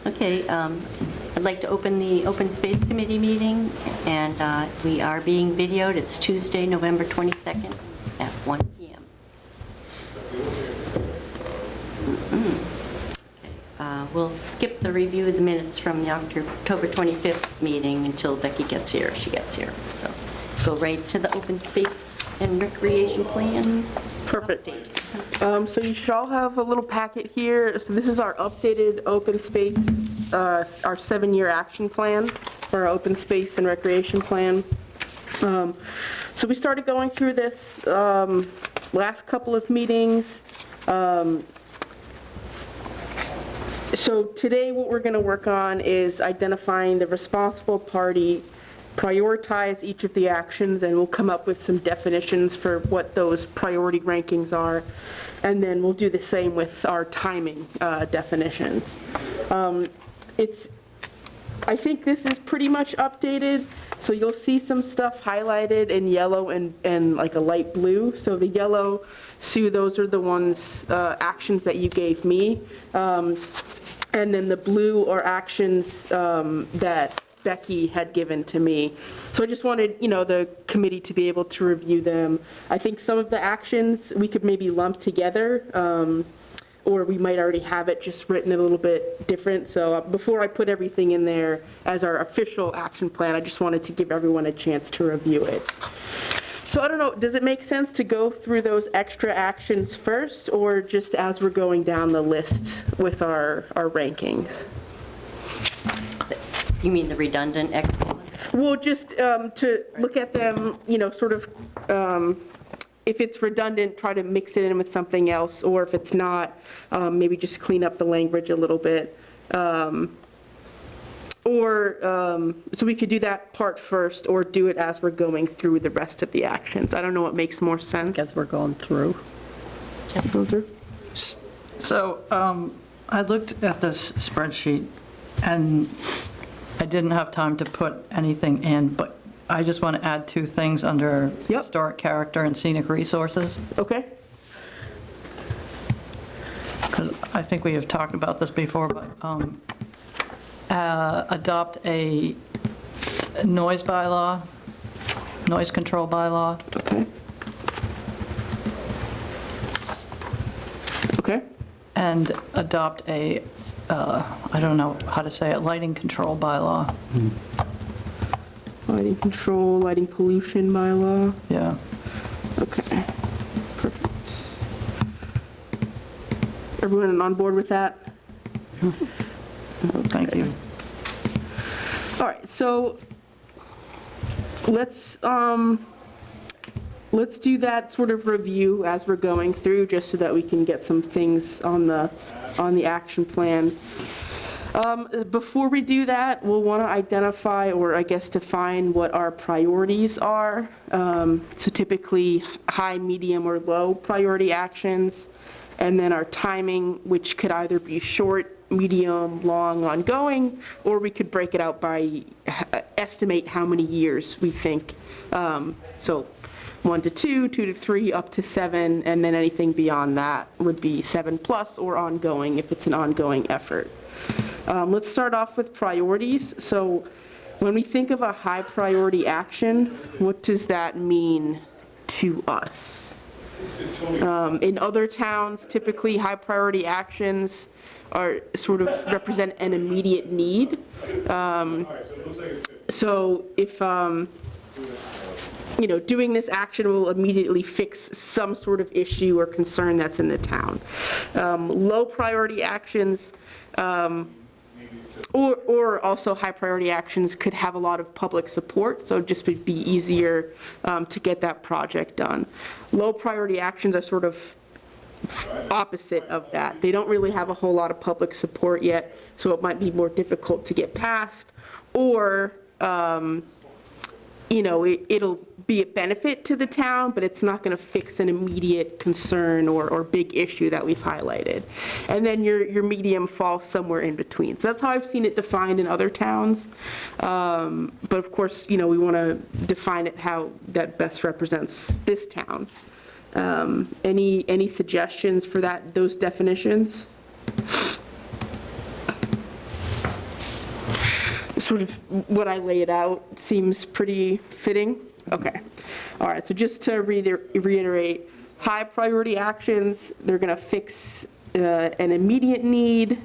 Okay, I'd like to open the Open Space Committee meeting, and we are being videoed. It's Tuesday, November 22nd at 1 p.m. We'll skip the review of the minutes from the October 25th meeting until Becky gets here, if she gets here. So go right to the Open Space and Recreation Plan. Perfect. Update. So you should all have a little packet here. So this is our updated open space, our 7-year action plan for our open space and recreation plan. So we started going through this last couple of meetings. So today what we're going to work on is identifying the responsible party, prioritize each of the actions, and we'll come up with some definitions for what those priority rankings are. And then we'll do the same with our timing definitions. I think this is pretty much updated. So you'll see some stuff highlighted in yellow and like a light blue. So the yellow, Sue, those are the ones, actions that you gave me. And then the blue are actions that Becky had given to me. So I just wanted, the committee to be able to review them. I think some of the actions we could maybe lump together, or we might already have it just written a little bit different. So before I put everything in there as our official action plan, I just wanted to give everyone a chance to review it. So I don't know, does it make sense to go through those extra actions first, or just as we're going down the list with our rankings? You mean the redundant extra? Well, just to look at them, sort of, if it's redundant, try to mix it in with something else, or if it's not, maybe just clean up the language a little bit. So we could do that part first, or do it as we're going through the rest of the actions. I don't know what makes more sense. As we're going through. So I looked at this spreadsheet, and I didn't have time to put anything in, but I just want to add 2 things under historic character and scenic resources. Okay. Because I think we have talked about this before, but adopt a noise bylaw, noise control bylaw. Okay. Okay. And adopt a, I don't know how to say it, lighting control bylaw. Lighting control, lighting pollution bylaw. Yeah. Okay. Perfect. Everyone on board with that? Thank you. All right, so let's do that sort of review as we're going through, just so that we can get some things on the action plan. Before we do that, we'll want to identify, or I guess define, what our priorities are. So typically high, medium, or low priority actions, and then our timing, which could either be short, medium, long, ongoing, or we could break it out by estimate how many years we think. So 1 to 2, 2 to 3, up to 7, and then anything beyond that would be 7+ or ongoing if it's an ongoing effort. Let's start off with priorities. So when we think of a high priority action, what does that mean to us? In other towns, typically high priority actions are sort of represent an immediate need. So if, doing this action will immediately fix some sort of issue or concern that's in the town. Low priority actions, or also high priority actions could have a lot of public support, so it just would be easier to get that project done. Low priority actions are sort of opposite of that. They don't really have a whole lot of public support yet, so it might be more difficult to get past, or it'll be a benefit to the town, but it's not going to fix an immediate concern or big issue that we've highlighted. And then your medium falls somewhere in between. So that's how I've seen it defined in other towns. But of course, we want to define it how that best represents this town. Any suggestions for those definitions? sort of what I laid out seems pretty fitting? Okay. All right, so just to reiterate, high priority actions, they're going to fix an immediate need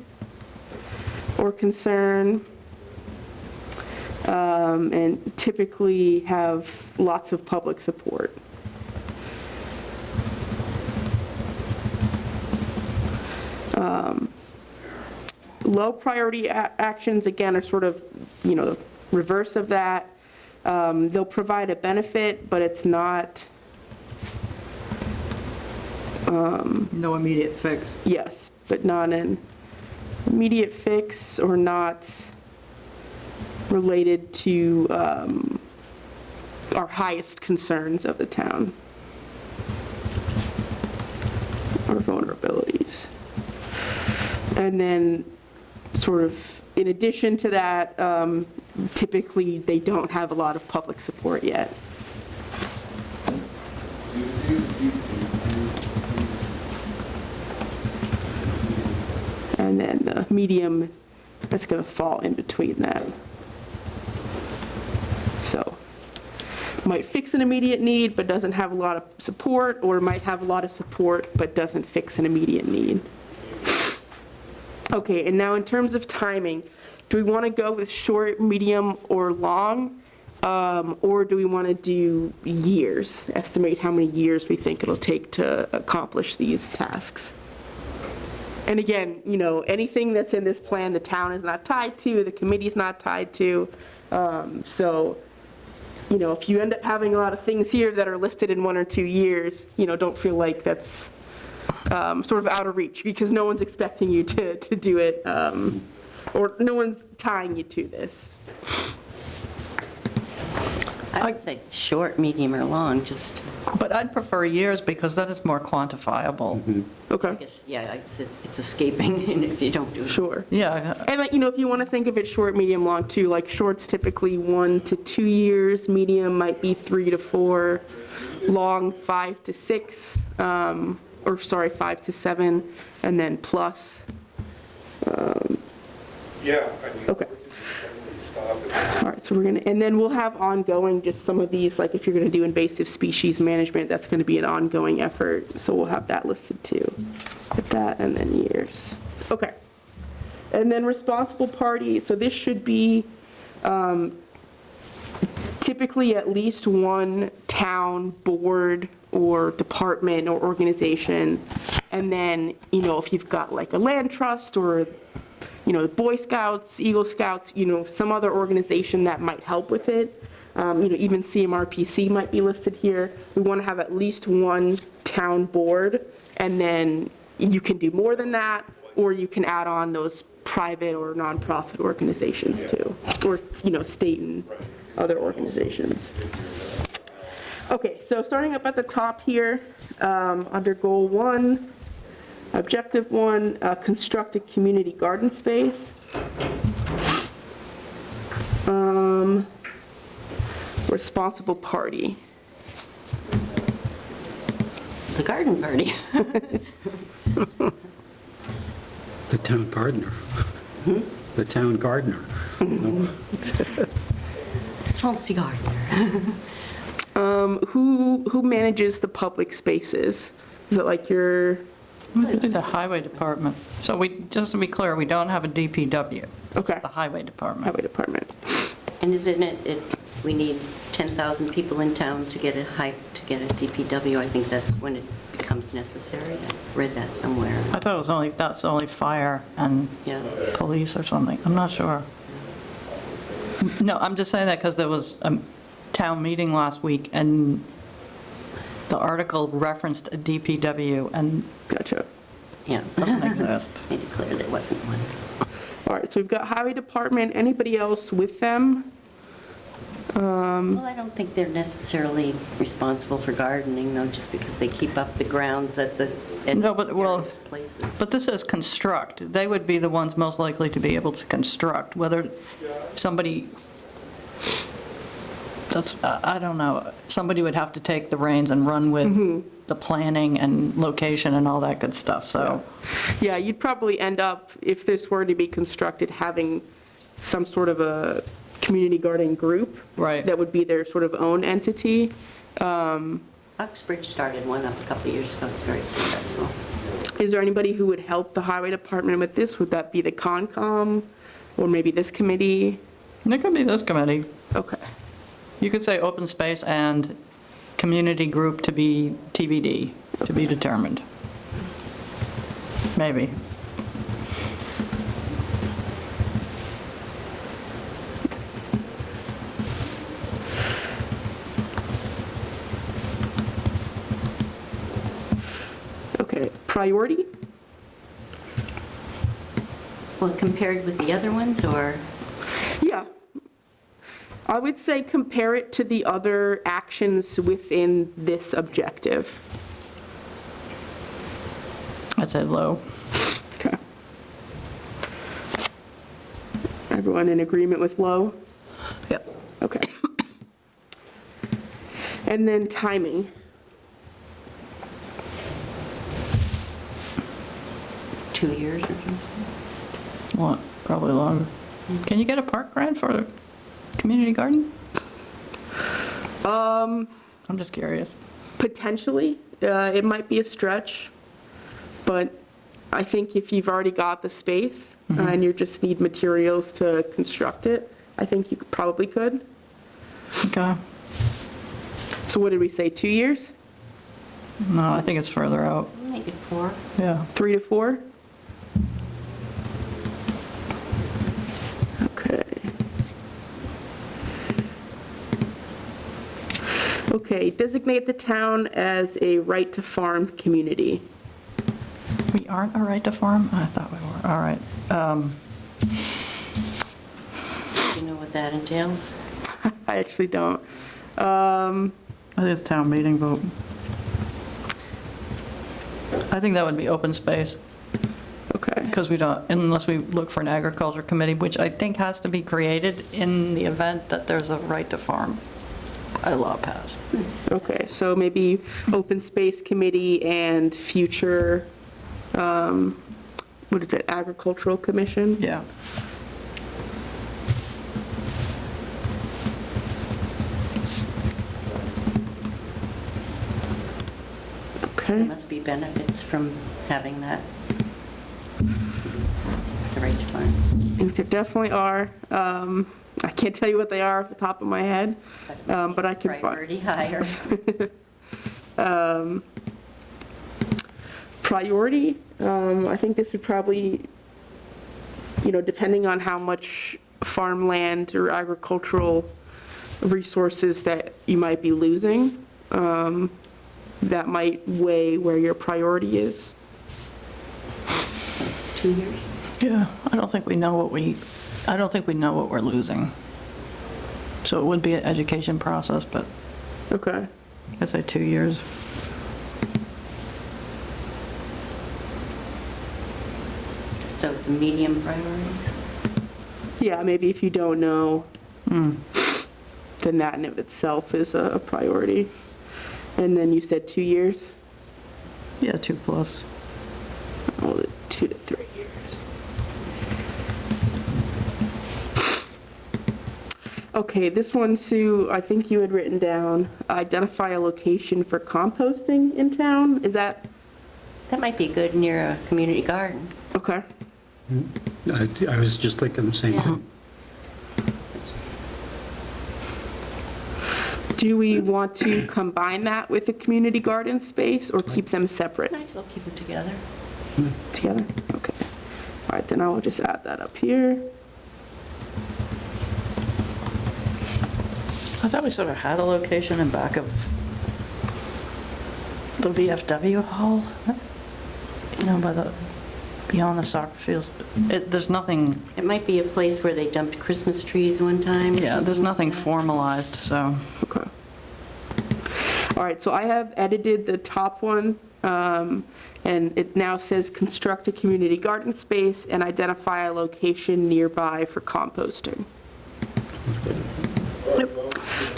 or concern, and typically have lots of public support. Low priority actions, again, are sort of, the reverse of that. They'll provide a benefit, but it's not, No immediate fix. yes, but not an immediate fix or not related to our highest concerns of the town, our vulnerabilities. And then sort of in addition to that, typically they don't have a lot of public support yet. And then the medium, that's going to fall in between that. So might fix an immediate need but doesn't have a lot of support, or might have a lot of support but doesn't fix an immediate need. Okay, and now in terms of timing, do we want to go with short, medium, or long? Or do we want to do years, estimate how many years we think it'll take to accomplish these tasks? And again, anything that's in this plan, the town is not tied to, the committee's not tied to. So, if you end up having a lot of things here that are listed in 1 or 2 years, don't feel like that's sort of out of reach, because no one's expecting you to do it, or no one's tying you to this. I would say short, medium, or long, just, But I'd prefer years because then it's more quantifiable. I Okay, guess, yeah, it's escaping and if you don't do it. sure. Yeah, And if you want to think of it short, medium, long too, like short's typically 1 to 2 years, medium might be 3 to 4, long 5 to 6, 5 to 7, and then plus. Yeah. Okay. Stop it. All right, so and then we'll have ongoing, just some of these, like if you're going to do invasive species management, that's going to be an ongoing effort, so we'll have that listed too. With that, and then years. Okay. And then responsible party, so this should be typically at least one town board or department or organization, and then, if you've got like a land trust or the Boy Scouts, Eagle Scouts, some other organization that might help with it. Even CMRPC might be listed here. We want to have at least one town board, and then you can do more than that, or you can add on those private or nonprofit organizations too, or, state and other organizations. Okay, so starting up at the top here, under goal 1, Objective 1, construct a community garden space. Responsible party. The garden party. The town gardener. The town gardener. Chauncey Gardner. Who manages the public spaces? Is it like your, the highway department. So just to be clear, we don't have a DPW. It's Okay. the highway department. highway department? And isn't it, we need 10,000 people in town to get a DPW? I think that's when it becomes necessary. I read that somewhere. I thought it was that's only fire and Yeah. police or something. I'm not sure. No, I'm just saying that because there was a town meeting last week and the article referenced a DPW and Gotcha. Yeah. it doesn't exist. Made it clear there wasn't one. All right, so we've got highway department. Anybody else with them? Well, I don't think they're necessarily responsible for gardening, though, just because they keep up the grounds at No, but, well, various places. But this says construct. They would be the ones most likely to be able to construct, whether somebody, I don't know, somebody would have to take the reins and run with the planning and location and all that good stuff, so. Yeah, you'd probably end up, if this were to be constructed, having some sort of a community garden group. Right. That would be their sort of own entity. Uxbridge started one up a couple of years ago, it's very successful. Is there anybody who would help the highway department with this? Would that be the Concom, or maybe this committee? It could be this committee. Okay. You could say open space and community group to be TBD, to be determined. Maybe. Okay, priority? Well, compared with the other ones, or, Yeah. I would say compare it to the other actions within this objective. I'd say low. Okay. Everyone in agreement with low? Yep. Okay. And then timing. 2 years or something. What? Probably longer. Can you get a park grant for a community garden? I'm just curious. Potentially, it might be a stretch, but I think if you've already got the space and you just need materials to construct it, I think you probably could. Okay. So what did we say, 2 years? No, I think it's further out. Make it 4. Yeah. 3 to 4? Okay. Okay, designate the town as a right-to-farm community. We aren't a right to farm? I thought we were. All right. Do you know what that entails? I actually don't. I think it's town meeting vote. I think that would be open space, Okay. because we don't, unless we look for an agriculture committee, which I think has to be created in the event that there's a right to farm by law passed. Okay, so maybe open space committee and future, what is it, agricultural commission? Yeah. There Okay, must be benefits from having that. The right to farm. I think there definitely are. I can't tell you what they are off the top of my head, but I can find. Priority higher. Priority, I think this would probably, depending on how much farmland or agricultural resources that you might be losing, that might weigh where your priority is. 2 years. Yeah, I don't think we know what we're losing. So it would be an education process, but Okay, I'd say 2 years. So it's a medium priority. yeah, maybe if you don't know, then that in of itself is a priority. And then you said 2 years? Yeah, 2 plus. Oh, 2 to 3 years. Okay, this one, Sue, I think you had written down, identify a location for composting in town. Is that, That might be good near a community garden. okay? I was just thinking the same Yeah. thing. Do we want to combine that with the community garden space or keep them separate? Might as well keep them together. Together? Okay. All right, then I will just add that up here. I thought we sort of had a location in back of the VFW hall, beyond the soccer fields. There's nothing, It might be a place where they dumped Christmas trees one time. or yeah, there's something like nothing that. formalized, so. Okay. All right, so I have edited the top one, and it now says construct a community garden space and identify a location nearby for composting.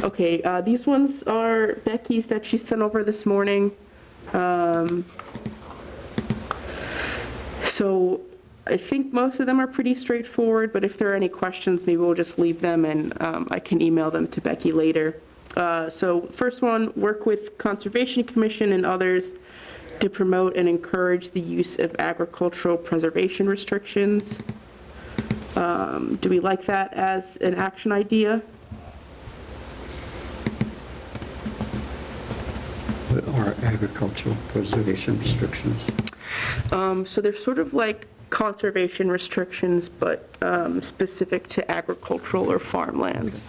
Okay, these ones are Becky's that she sent over this morning. So I think most of them are pretty straightforward, but if there are any questions, maybe we'll just leave them and I can email them to Becky later. So first one, work with Conservation Commission and others to promote and encourage the use of agricultural preservation restrictions. Do we like that as an action idea? What are agricultural preservation restrictions? So they're sort of like conservation restrictions, but specific to agricultural or farmlands.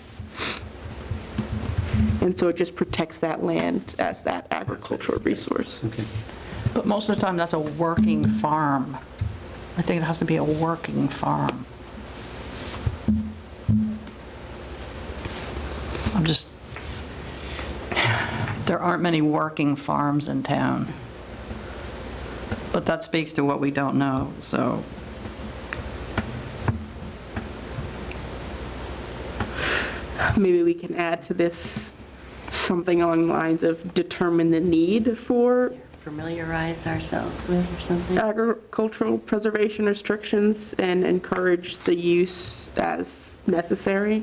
And so it just protects that land as that agricultural resource. Okay. But most of the time, that's a working farm. I think it has to be a working farm. There aren't many working farms in town. But that speaks to what we don't know, so. Maybe we can add to this something along the lines of determine the need for Familiarize ourselves with or something. agricultural preservation restrictions and encourage the use as necessary.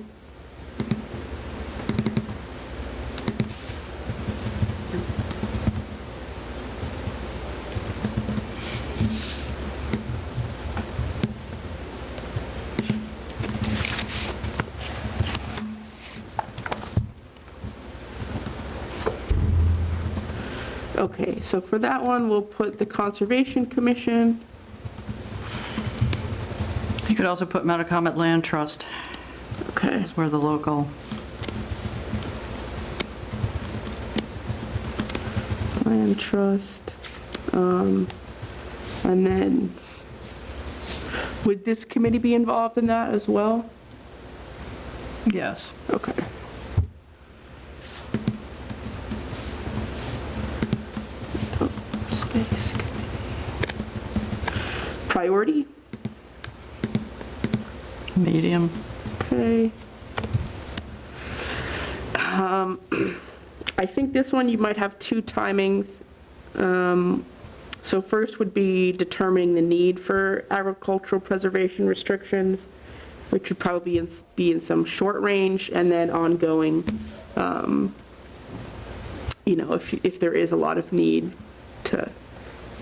Okay, so for that one, we'll put the Conservation Commission. You could also put Metacomet Land Trust, Okay, is where the local, Land Trust. And then, would this committee be involved in that as well? yes. Okay. Space Committee. Priority? Medium. Okay. I think this one you might have two timings. So first would be determining the need for agricultural preservation restrictions, which would probably be in some short range, and then ongoing, if there is a lot of need to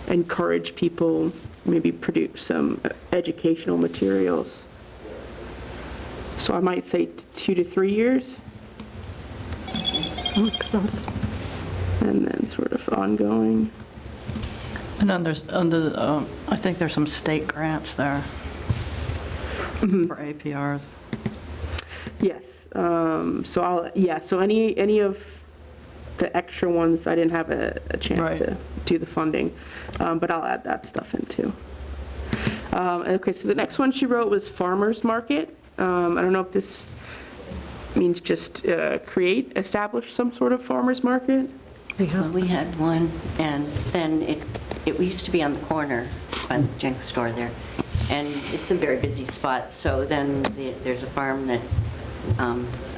encourage people, maybe produce some educational materials. So I might say 2 to 3 years. Makes sense. And then sort of ongoing. And then there's, I think there's some state grants there for APRs. Yes, so any of the extra ones, I didn't have a chance Right. to do the funding, but I'll add that stuff in too. Okay, so the next one she wrote was farmer's market. I don't know if this means just establish some sort of farmer's market. Well, we had one, and then it used to be on the corner by the junk store there, and it's a very busy spot, so then there's a farm that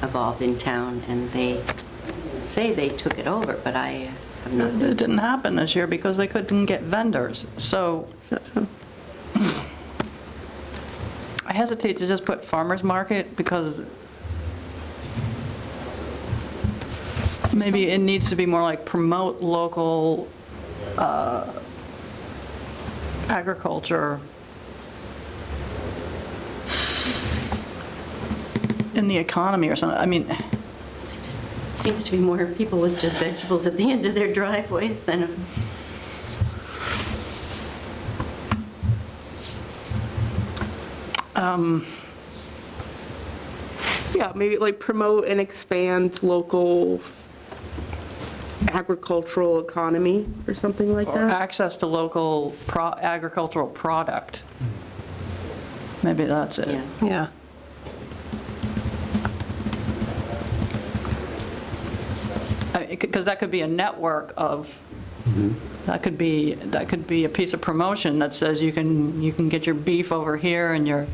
evolved in town, and they say they took it over, but I have not. It didn't happen this year because they couldn't get vendors, so I hesitate to just put farmer's market because maybe it needs to be more like promote local agriculture in the economy or something. I mean, Seems to be more people with just vegetables at the end of their driveways than Yeah, maybe like promote and expand local agricultural economy or something like or that. access to local agricultural product. Maybe that's it. yeah. Yeah. Because that could be a network of, that could be a piece of promotion that says you can get your beef over here and your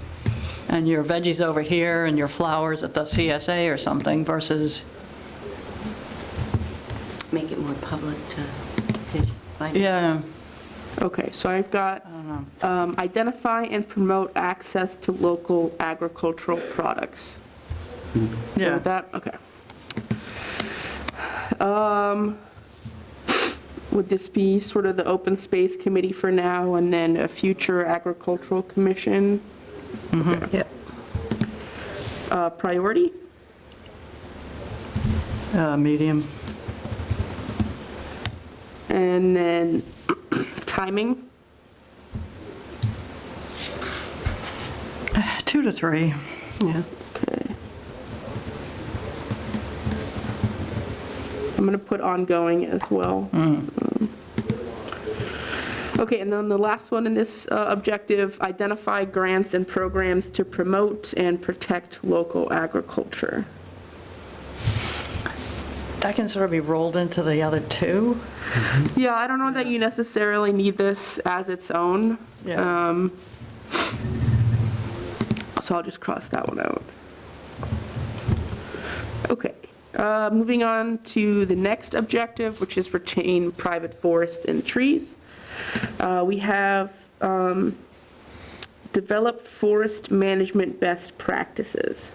veggies over here and your flowers at the CSA or something versus, Make it more public to find. yeah. Okay, so I've got identify and promote access to local agricultural products. Yeah. With that, okay. Would this be sort of the open space committee for now and then a future agricultural commission? Yeah. Priority? Medium. And then timing? 2 to 3. Yeah. Okay. I'm going to put ongoing as well. Okay, and then the last one in this objective, identify grants and programs to promote and protect local agriculture. That can sort of be rolled into the other 2. Yeah, I don't know that you necessarily need this as its own. Yeah. So I'll just cross that one out. Okay, moving on to the next objective, which is retain private forests and trees. We have develop forest management best practices.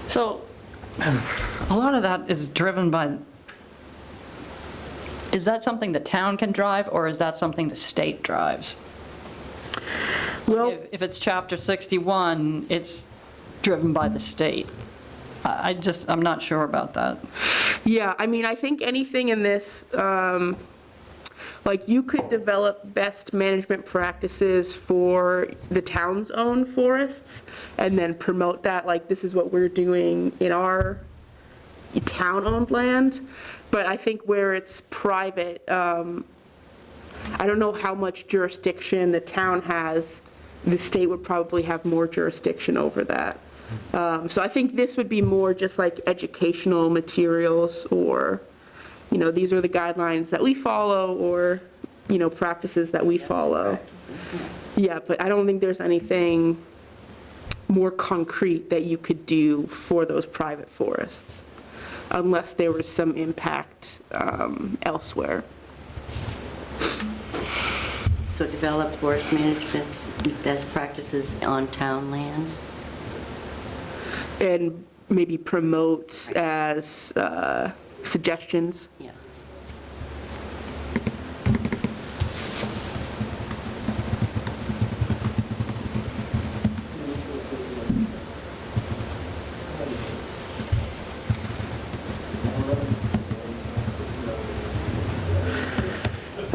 So a lot of that is driven by, is that something the town can drive, or is that something the state drives? Well, If it's Chapter 61, it's driven by the state. I'm not sure about that. yeah, I mean, I think anything in this, like you could develop best management practices for the town's own forests and then promote that, like this is what we're doing in our town-owned land. But I think where it's private, I don't know how much jurisdiction the town has. The state would probably have more jurisdiction over that. So I think this would be more just like educational materials, or, you know, these are the guidelines that we follow, or, you know, practices that we follow. Yeah, but I don't think there's anything more concrete that you could do for those private forests, unless there was some impact elsewhere. So develop forest management best practices on town land. And maybe promote as suggestions. Yeah.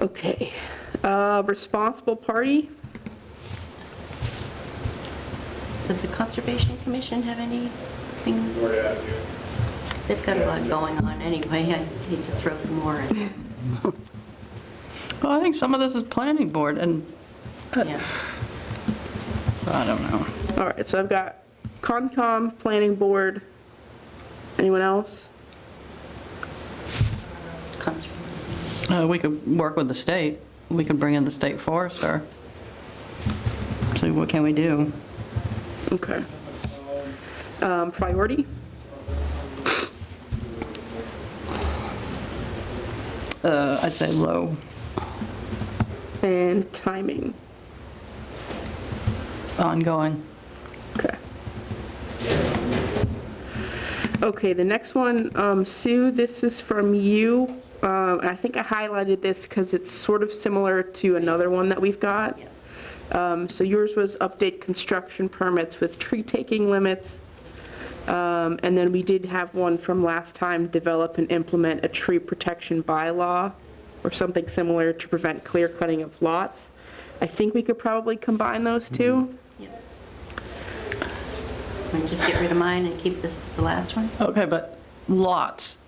Okay. Responsible party? Does the Conservation Commission have anything? They've got a lot going on anyway. I hate to throw them more in. Well, I think some of this is planning board, and Yeah. I don't know. All right, so I've got Concom, Planning Board. Anyone else? Conservation. We could work with the state. We could bring in the state forester. See, what can we do? Okay. Priority? I'd say low. And timing? Ongoing. Okay. Okay, the next one, Sue, this is from you. I think I highlighted this because it's sort of similar to another one that we've got. So yours was update construction permits with tree taking limits. And then we did have one from last time, develop and implement a tree protection bylaw or something similar to prevent clear cutting of lots. I think we could probably combine those two. Yeah. Want to just get rid of mine and keep this, the last one? Okay, but lots,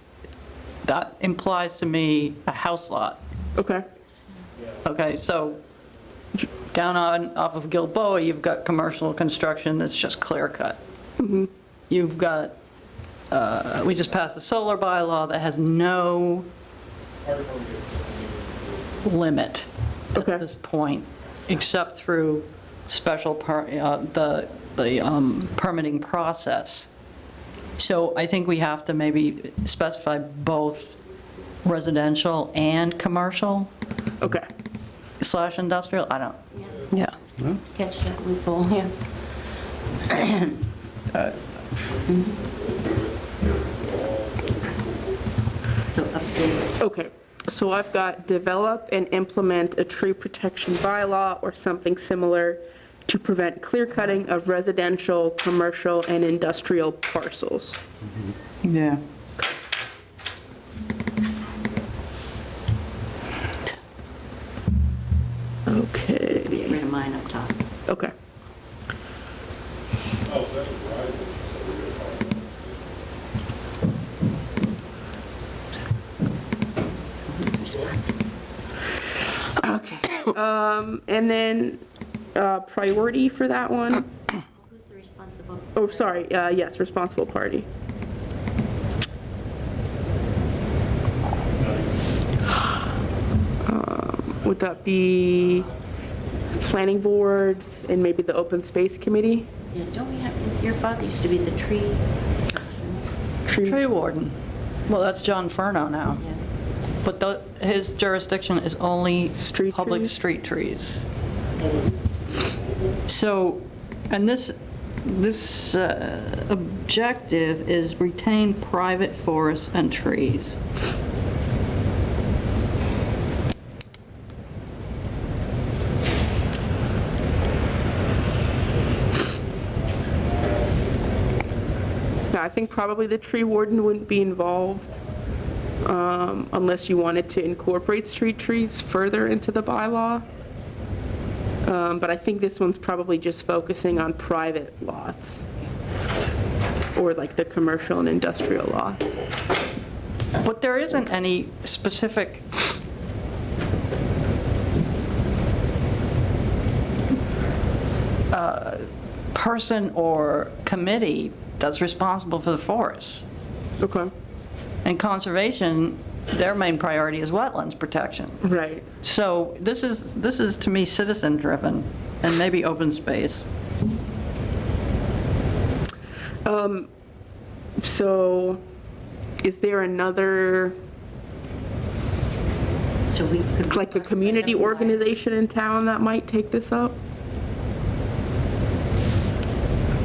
that implies to me a house lot. Okay. Okay, so down off of Gilboa, you've got commercial construction that's just clear cut. You've got, we just passed a solar bylaw that has no limit Okay. at this point, except through special, the permitting process. So I think we have to maybe specify both residential and commercial Okay. / industrial, I don't, yeah. Catch that loophole, yeah. So update. Okay, so I've got develop and implement a tree protection bylaw or something similar to prevent clear cutting of residential, commercial, and industrial parcels. Yeah. Get Okay, rid of mine up top. okay. Okay. And then priority for that one, Who's the responsible? oh, sorry, yes, responsible party. Would that be planning board and maybe the open space committee? Yeah, don't we have, your father used to be the tree person. Tree warden, well, that's John Furno now, Yeah. but his jurisdiction is only Street public trees? street trees. So, and this objective is retain private forests and trees. Yeah, I think probably the tree warden wouldn't be involved unless you wanted to incorporate street trees further into the bylaw. But I think this one's probably just focusing on private lots, or like the commercial and industrial lots. But there isn't any specific person or committee that's responsible for the forests. Okay, And conservation, their main priority is wetlands protection. right. So this is to me citizen-driven and maybe open space. So is there another, So we could. like a community organization in town that might take this up?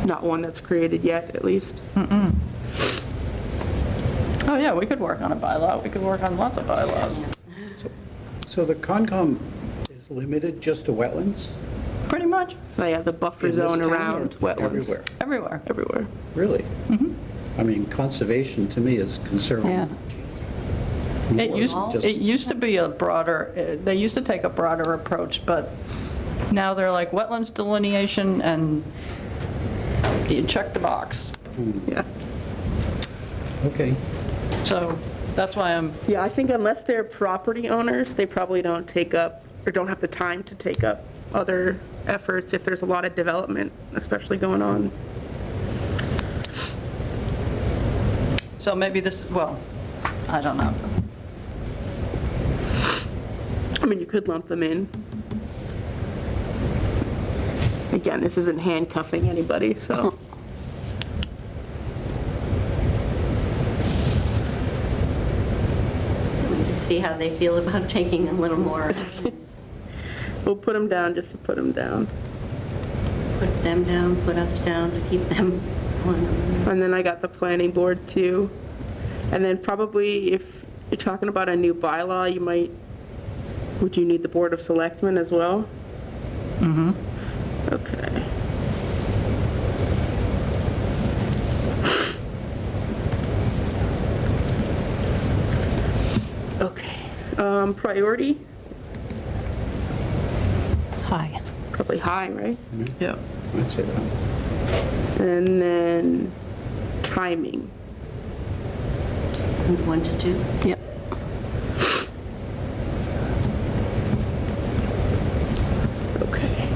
Not one that's created yet, at least. Oh, yeah, we could work on a bylaw. We could work on lots of bylaws. So the Concom is limited just to wetlands? Pretty much Oh, yeah, the buffer In this zone town or around wetlands. Everywhere, everywhere. Everywhere. really? I mean, conservation to me is concerned. Yeah. It used to be a broader, they used to take a broader approach, but now they're like wetlands delineation and you check the box. Yeah. Okay. So that's why I'm, Yeah, I think unless they're property owners, they probably don't take up, or don't have the time to take up other efforts if there's a lot of development, especially going on. so maybe this, well, I don't know. I mean, you could lump them in. Again, this isn't handcuffing anybody, so. We can see how they feel about taking a little more. We'll put them down just to put them down. Put them down, put us down to keep them on. And then I got the planning board too. And then probably if you're talking about a new bylaw, you might, would you need the Board of Selectmen as well? Mm-hmm. Okay. Okay, priority, Hi. probably high, right? Yeah. I'd say that. And then timing. 1 to 2. Yep. Okay.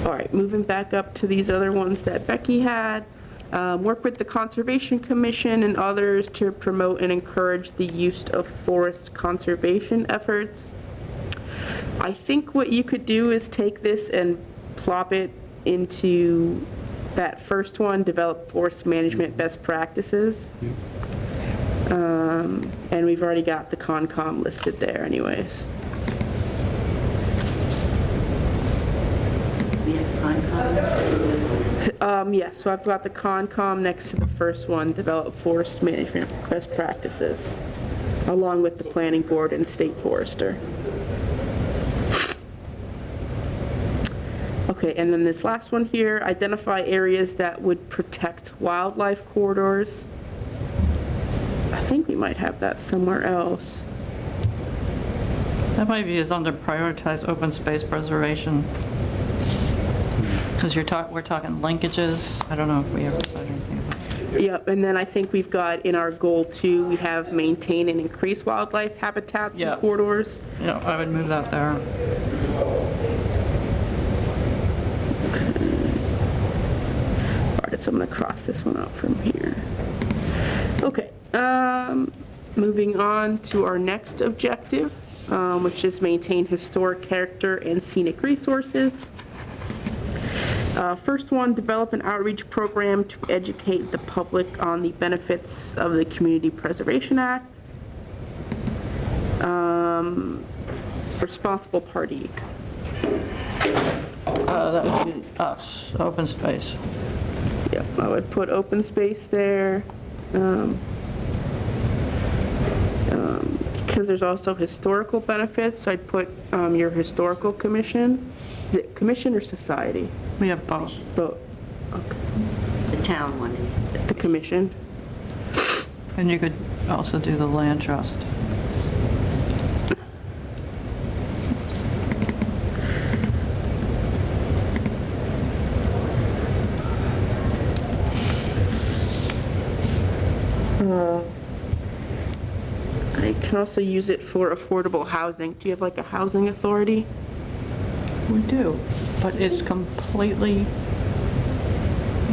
All right, moving back up to these other ones that Becky had. Work with the Conservation Commission and others to promote and encourage the use of forest conservation efforts. I think what you could do is take this and plop it into that first one, develop forest management best practices. And we've already got the Concom listed there anyways. We have Concom. Yes, so I've got the Concom next to the first one, develop forest management best practices, along with the planning board and state forester. Okay, and then this last one here, identify areas that would protect wildlife corridors. I think we might have that somewhere else. That might be is under prioritize open space preservation. Because we're talking linkages. I don't know if we ever said anything about that. Yep, and then I think we've got in our goal 2, we have maintain and increase wildlife habitats Yeah. and corridors. Yeah, I would move that there. All right, so I'm gonna cross this one out from here. Okay, moving on to our next objective, which is maintain historic character and scenic resources. First one, develop an outreach program to educate the public on the benefits of the Community Preservation Act. Responsible party. That would be us, open space. Yep, I would put open space there. Because there's also historical benefits, I'd put your historical commission. Is it commission or society? We have both. Both. Okay. The town one is, The commission. And you could also do the land trust. I can also use it for affordable housing. Do you have like a housing authority? We do, but it's completely,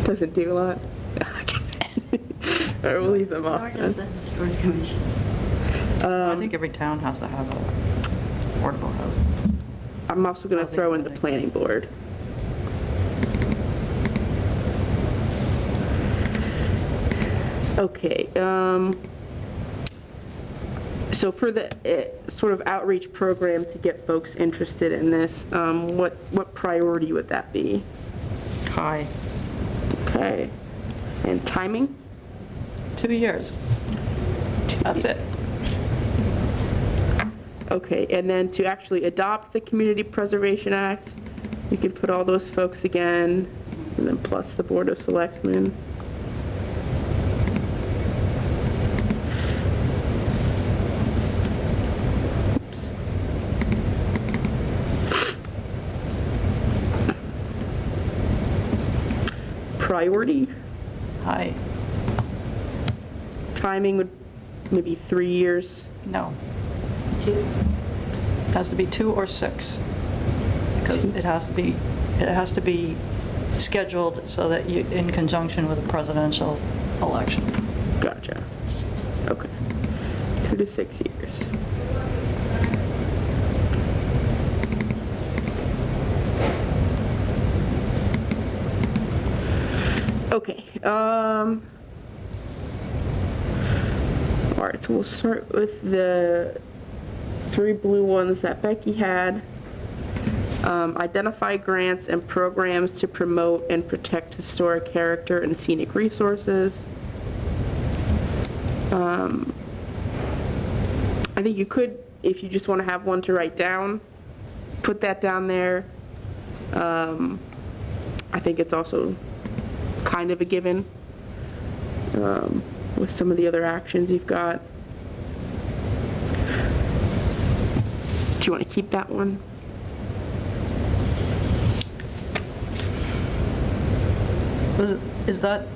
Doesn't do a lot. Okay. All right, we'll leave them off or does then. the historic commission? I think every town has to have a affordable housing. I'm also going to Housing throw in the authority. planning board. Okay, so for the sort of outreach program to get folks interested in this, what priority would that be? High. Okay, and timing? 2 years. That's it. Okay, and then to actually adopt the Community Preservation Act, you can put all those folks again, and then plus the Board of Selectmen. Oops. Priority, High. timing would maybe 3 years. No. Two? It has to be 2 or 6. Because it has to be scheduled so that you, in conjunction with a presidential election. Gotcha. Okay. 2 to 6 years. Okay, all right, so we'll start with the 3 blue ones that Becky had. Identify grants and programs to promote and protect historic character and scenic resources. I think you could, if you just want to have one to write down, put that down there. I think it's also kind of a given with some of the other actions you've got. Do you want to keep that one? Is that,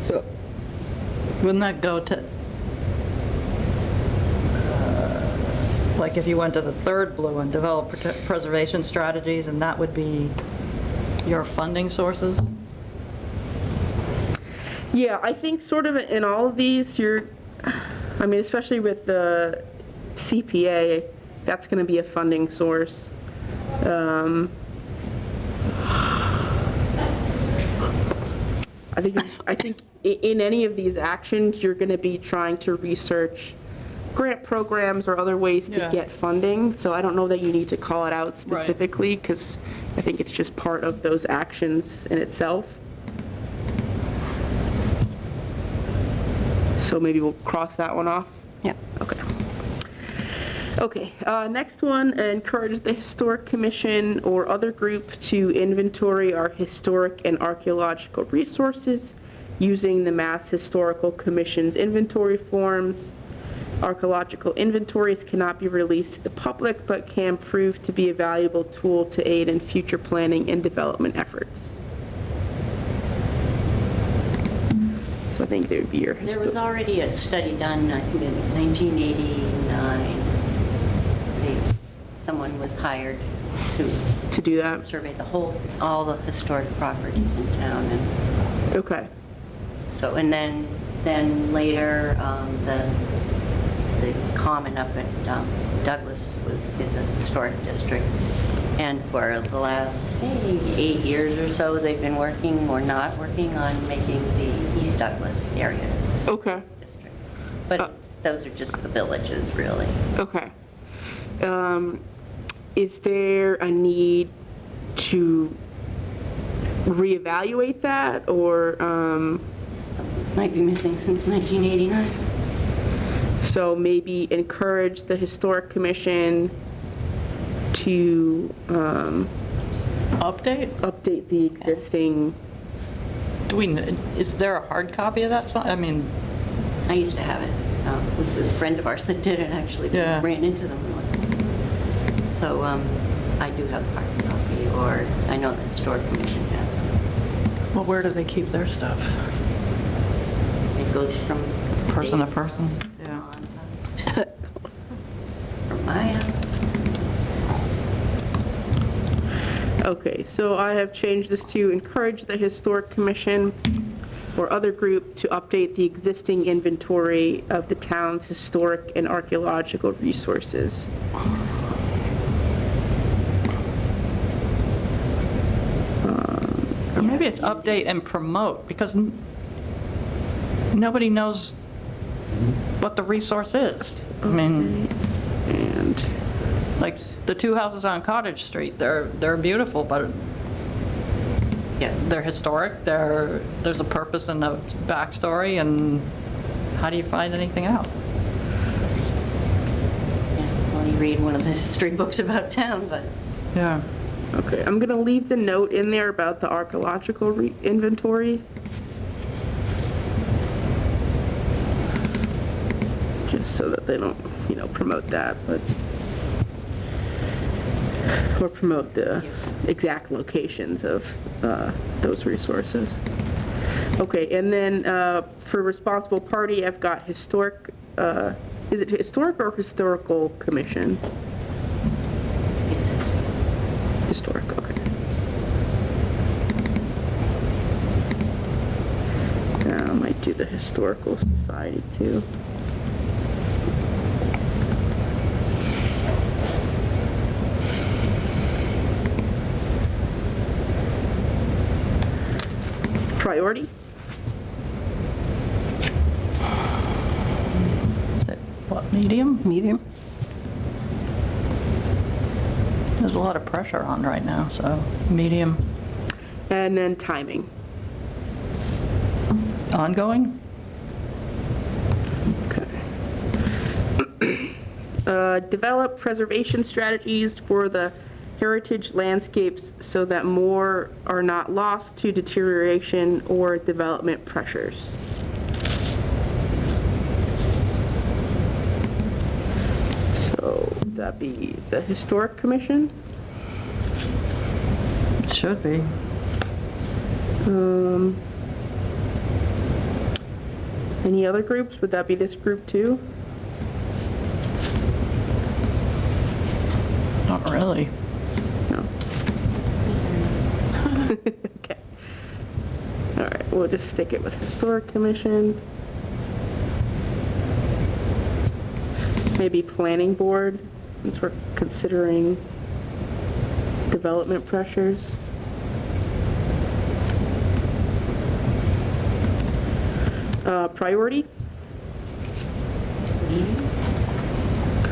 So, wouldn't that go to, like if you went to the third blue and develop preservation strategies, and that would be your funding sources? yeah, I think sort of in all of these, I mean, especially with the CPA, that's going to be a funding source. I think in any of these actions, you're going to be trying to research grant programs or other ways to Yeah. get funding. So I don't know that you need to call it out specifically, because I think it's just part of those actions in itself. So maybe we'll cross that one off. Yeah. Okay. Okay, next one, encourage the Historic Commission or other group to inventory our historic and archaeological resources using the Mass Historical Commission's inventory forms. Archaeological inventories cannot be released to the public, but can prove to be a valuable tool to aid in future planning and development efforts. So I think there would be your There was already a study done, I think in 1989. Someone was hired to to do that. survey all the historic properties in town. And Okay, so, and then later, the common up at Douglas is a historic district. And for the last, 8 years or so, they've been working or not working on making the East Douglas area a historic okay, district. But those are just the villages, really. okay. Is there a need to reevaluate that, or, Something might be missing since 1989. so maybe encourage the Historic Commission to Update? update the existing, Is there a hard copy of that? I mean, I used to have it. It was a friend of ours that did it, actually. We Yeah. ran into them. So I do have a hard copy, or I know the Historic Commission has it. well, where do they keep their stuff? It goes from Person to Dave's person? Yeah. John's house from my house. okay, so I have changed this to encourage the Historic Commission or other group to update the existing inventory of the town's historic and archaeological resources. Or maybe it's update and promote, because nobody knows what the resource is. I mean, And, like, the two houses on Cottage Street, they're beautiful, but Yeah. they're historic, there's a purpose and a backstory, and how do you find anything out? Yeah, well, you read one of the history books about town, but Yeah. okay, I'm going to leave the note in there about the archaeological inventory. Just so that they don't, promote that, but, or promote the exact locations of those resources. Okay, and then for responsible party, I've got historic, is it historic or historical commission? it's just, Historic, okay. I might do the Historical Society too. Priority? Is it, what, medium? medium. There's a lot of pressure on right now, so medium. And then timing. Ongoing? Okay. Develop preservation strategies for the heritage landscapes so that more are not lost to deterioration or development pressures. So would that be the Historic Commission? It should be. Any other groups? Would that be this group too? Not really. No. Okay. All right, we'll just stick it with Historic Commission. Maybe Planning Board, since we're considering development pressures. Priority?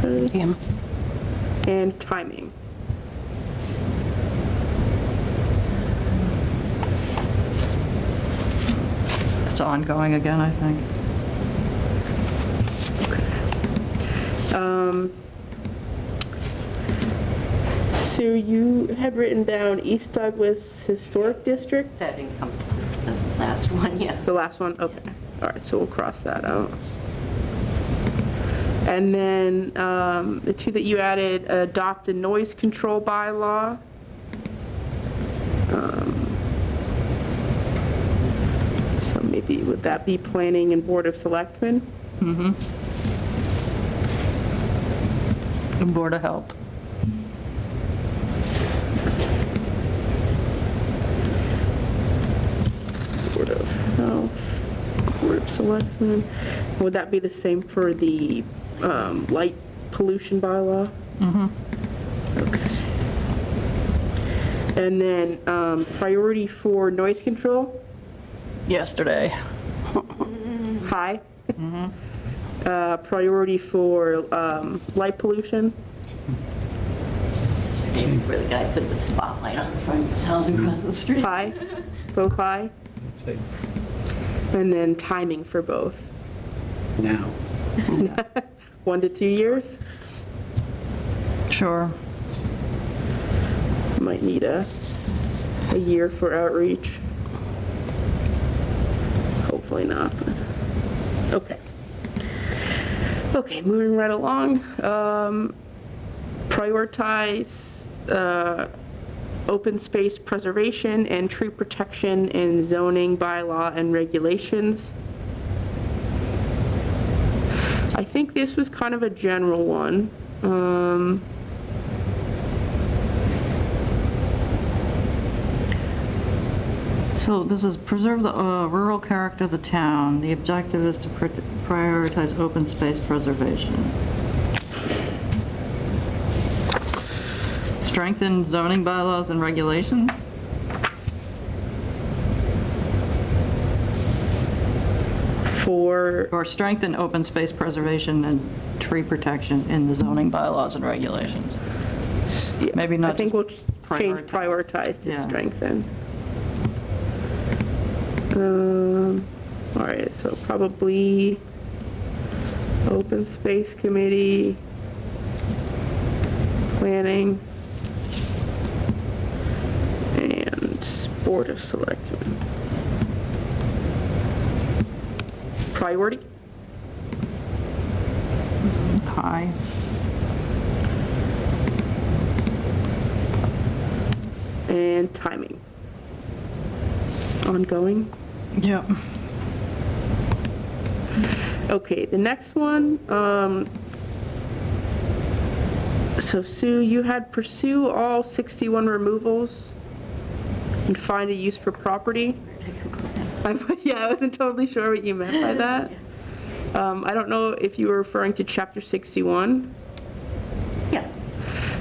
Okay. And timing. It's ongoing again, I think. So you had written down East Douglas Historic District? That encompasses the last one, yeah. The last one? Okay. All right, so we'll cross that out. And then the two that you added, adopt a noise control bylaw. So maybe would that be planning and Board of Selectmen? The Board of Health. Board of Health, Board of Selectmen. Would that be the same for the light pollution bylaw? Okay. And then priority for noise control, Yesterday. high. Priority for light pollution, Yesterday, before the guy put the spotlight on the front of his house across the street. high, both high. Say, And then timing for both, now. 1 to 2 years. Sure. Might need a year for outreach. Hopefully not, but, okay. Okay, moving right along. Prioritize open space preservation and tree protection in zoning bylaw and regulations. I think this was kind of a general one. So this is preserve the rural character of the town. The objective is to prioritize open space preservation. Strengthen zoning bylaws and regulations. For, Or strengthen open space preservation and tree protection in the zoning bylaws and regulations. Maybe not I think we'll change prioritize. prioritize to Yeah. strengthen. All right, so probably open space committee, planning, and board of selectmen. Priority? High. And timing. Ongoing. Yep. Okay, the next one, so Sue, you had pursue all 61 removals and find a use for property. Yeah, I wasn't totally sure what you meant by that. I don't know if you were referring to chapter 61. Yeah.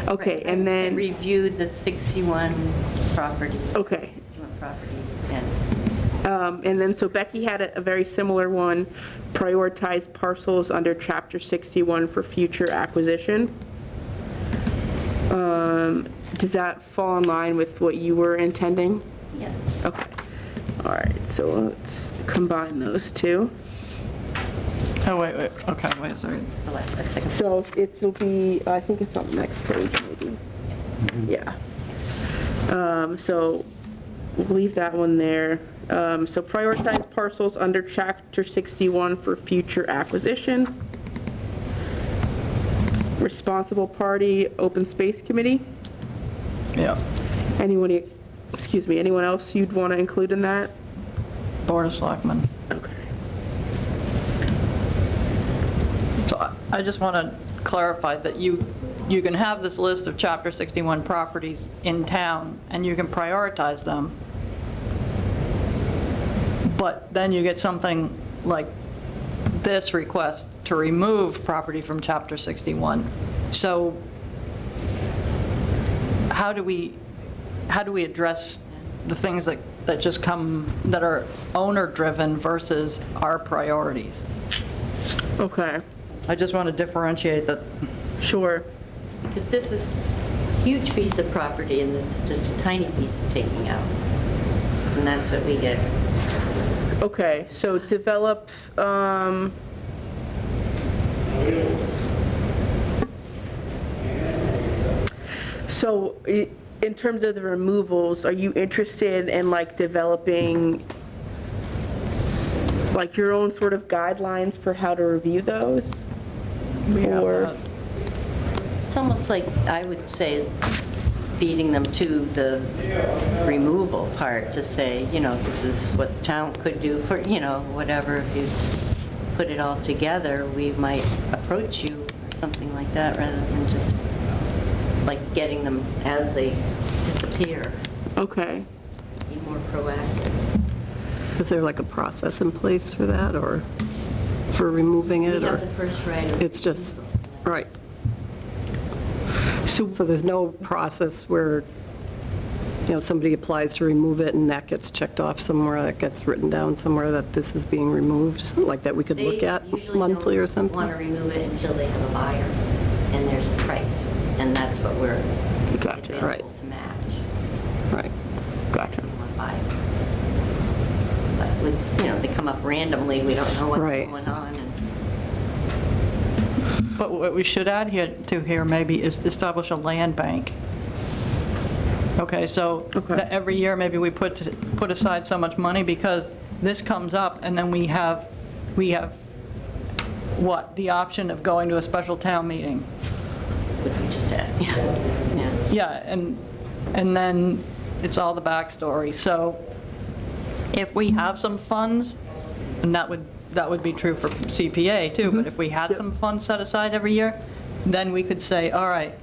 Okay, Right, and I then, review the 61 properties. Okay. 61 properties, and then, so Becky had a very similar one, prioritize parcels under chapter 61 for future acquisition. Does that fall in line with what you were intending? yeah. Okay, all right, so let's combine those two. Oh, wait, okay, wait, sorry. The last, that second. So it'll be, I think it's on the next page, maybe. Yeah. So we'll leave that one there. So prioritize parcels under chapter 61 for future acquisition. Responsible party, open space committee. Yeah. Anyone, excuse me, anyone else you'd want to include in that? Board of Selectmen. Okay. So I just want to clarify that you can have this list of Chapter 61 properties in town, and you can prioritize them, but then you get something like this request to remove property from Chapter 61. So how do we address the things that that just come, that are owner-driven versus our priorities. Okay, I just want to differentiate that. sure. Because this is a huge piece of property, and this is just a tiny piece taking out. And that's what we get. Okay, so develop, so in terms of the removals, are you interested in like developing like your own sort of guidelines for how to review those? We have Or- that. It's almost like, I would say, beating them to the removal part, to say, this is what the town could do for, whatever. If you put it all together, we might approach you, or something like that, rather than just like getting them as they disappear. Okay, Be more proactive. Is there like a process in place for that, or for removing We it, have or the first right of it's just, refusal. right? so, So there's no process where, somebody applies to remove it and that gets checked off somewhere, that gets written down somewhere that this is being removed, something like that we could look at monthly or They usually don't want something? to remove it until they have a buyer, and there's a price, and that's what we're Gotcha, available right. to match. Right. gotcha. We want to buy it. But it's, they come up randomly, we don't know what's Right. going on, and But what we should add here maybe is establish a land bank. Okay, so Okay. that every year maybe we put aside so much money because this comes up and then we have what? The option of going to a special town meeting. which we just had, yeah. Yeah, and then it's all the backstory. So if we have some funds, and that would be true for CPA too, but if we had some funds set aside every year, then we could say, all right,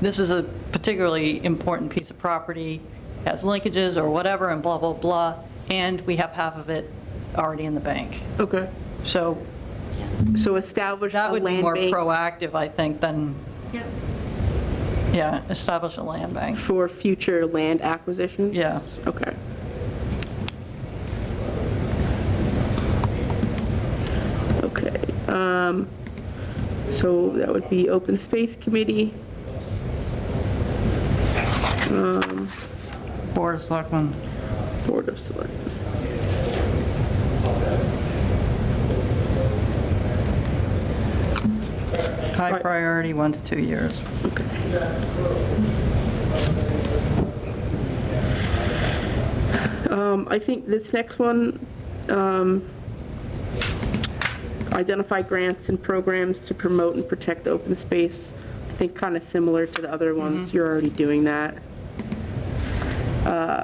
this is a particularly important piece of property, has linkages or whatever, and blah, blah, blah, and we have half of it already in the bank. Okay, So so establish that a would be land more bank proactive, I think, than, Yep. yeah, establish a land bank. for future land acquisition? Yeah. Okay. Okay, so that would be Open Space Committee. Board of Selectmen. Board of Selectmen. High Right. priority, 1 to 2 years. I think this next one, identify grants and programs to promote and protect open space. I think kind of similar to the other ones, you're already doing that.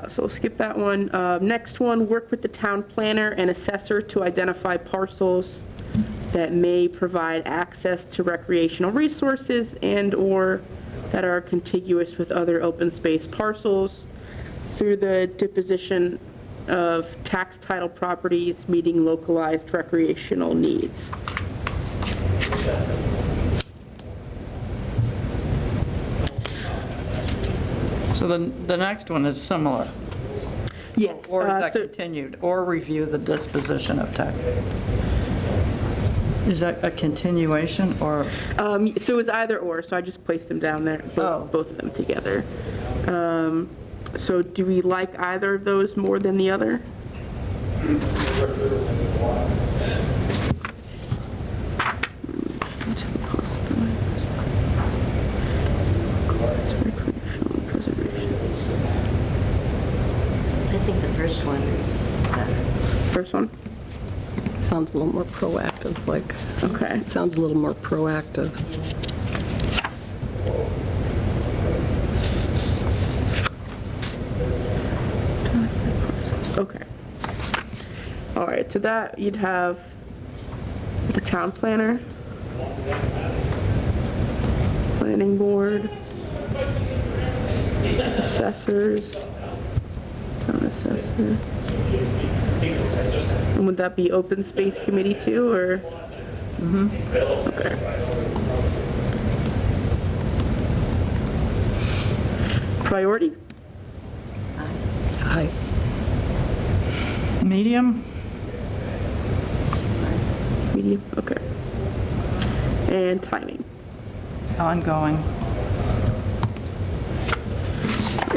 So we'll skip that one. Next one, work with the town planner and assessor to identify parcels that may provide access to recreational resources and/or that are contiguous with other open space parcels through the disposition of tax title properties meeting localized recreational needs. So the next one is similar. Yes. Or is that so- continued? Or review the disposition of tax? Is that a continuation or? So it's either or, so I just placed them down there, Oh. both of them together. So do we like either of those more than the other? I think the first one is better. First one? Sounds a little more proactive, like, Okay. sounds a little more proactive. Okay. All right, so that, you'd have the town planner, planning board, assessors, town assessor. And would that be open space committee too, or? Okay. Priority? Aye. Medium? Medium, okay. And timing. Ongoing.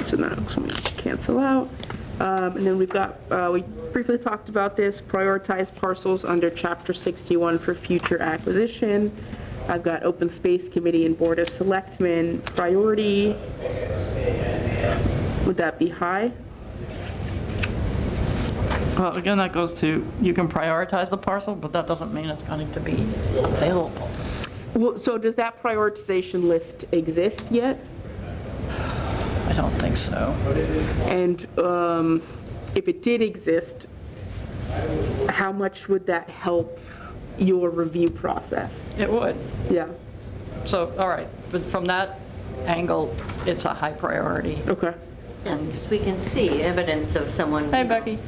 So now, so we cancel out. And then we've got, we briefly talked about this, prioritize parcels under Chapter 61 for future acquisition. I've got Open Space Committee and Board of Selectmen priority. Would that be high? Well, again, that goes to, you can prioritize the parcel, but that doesn't mean it's going to be available. Well, so does that prioritization list exist yet? I don't think so. And if it did exist, how much would that help your review process? It would. Yeah, So, all right, but from that angle, it's a high priority. okay. Yes, because we can see evidence of someone. Hey, Becky.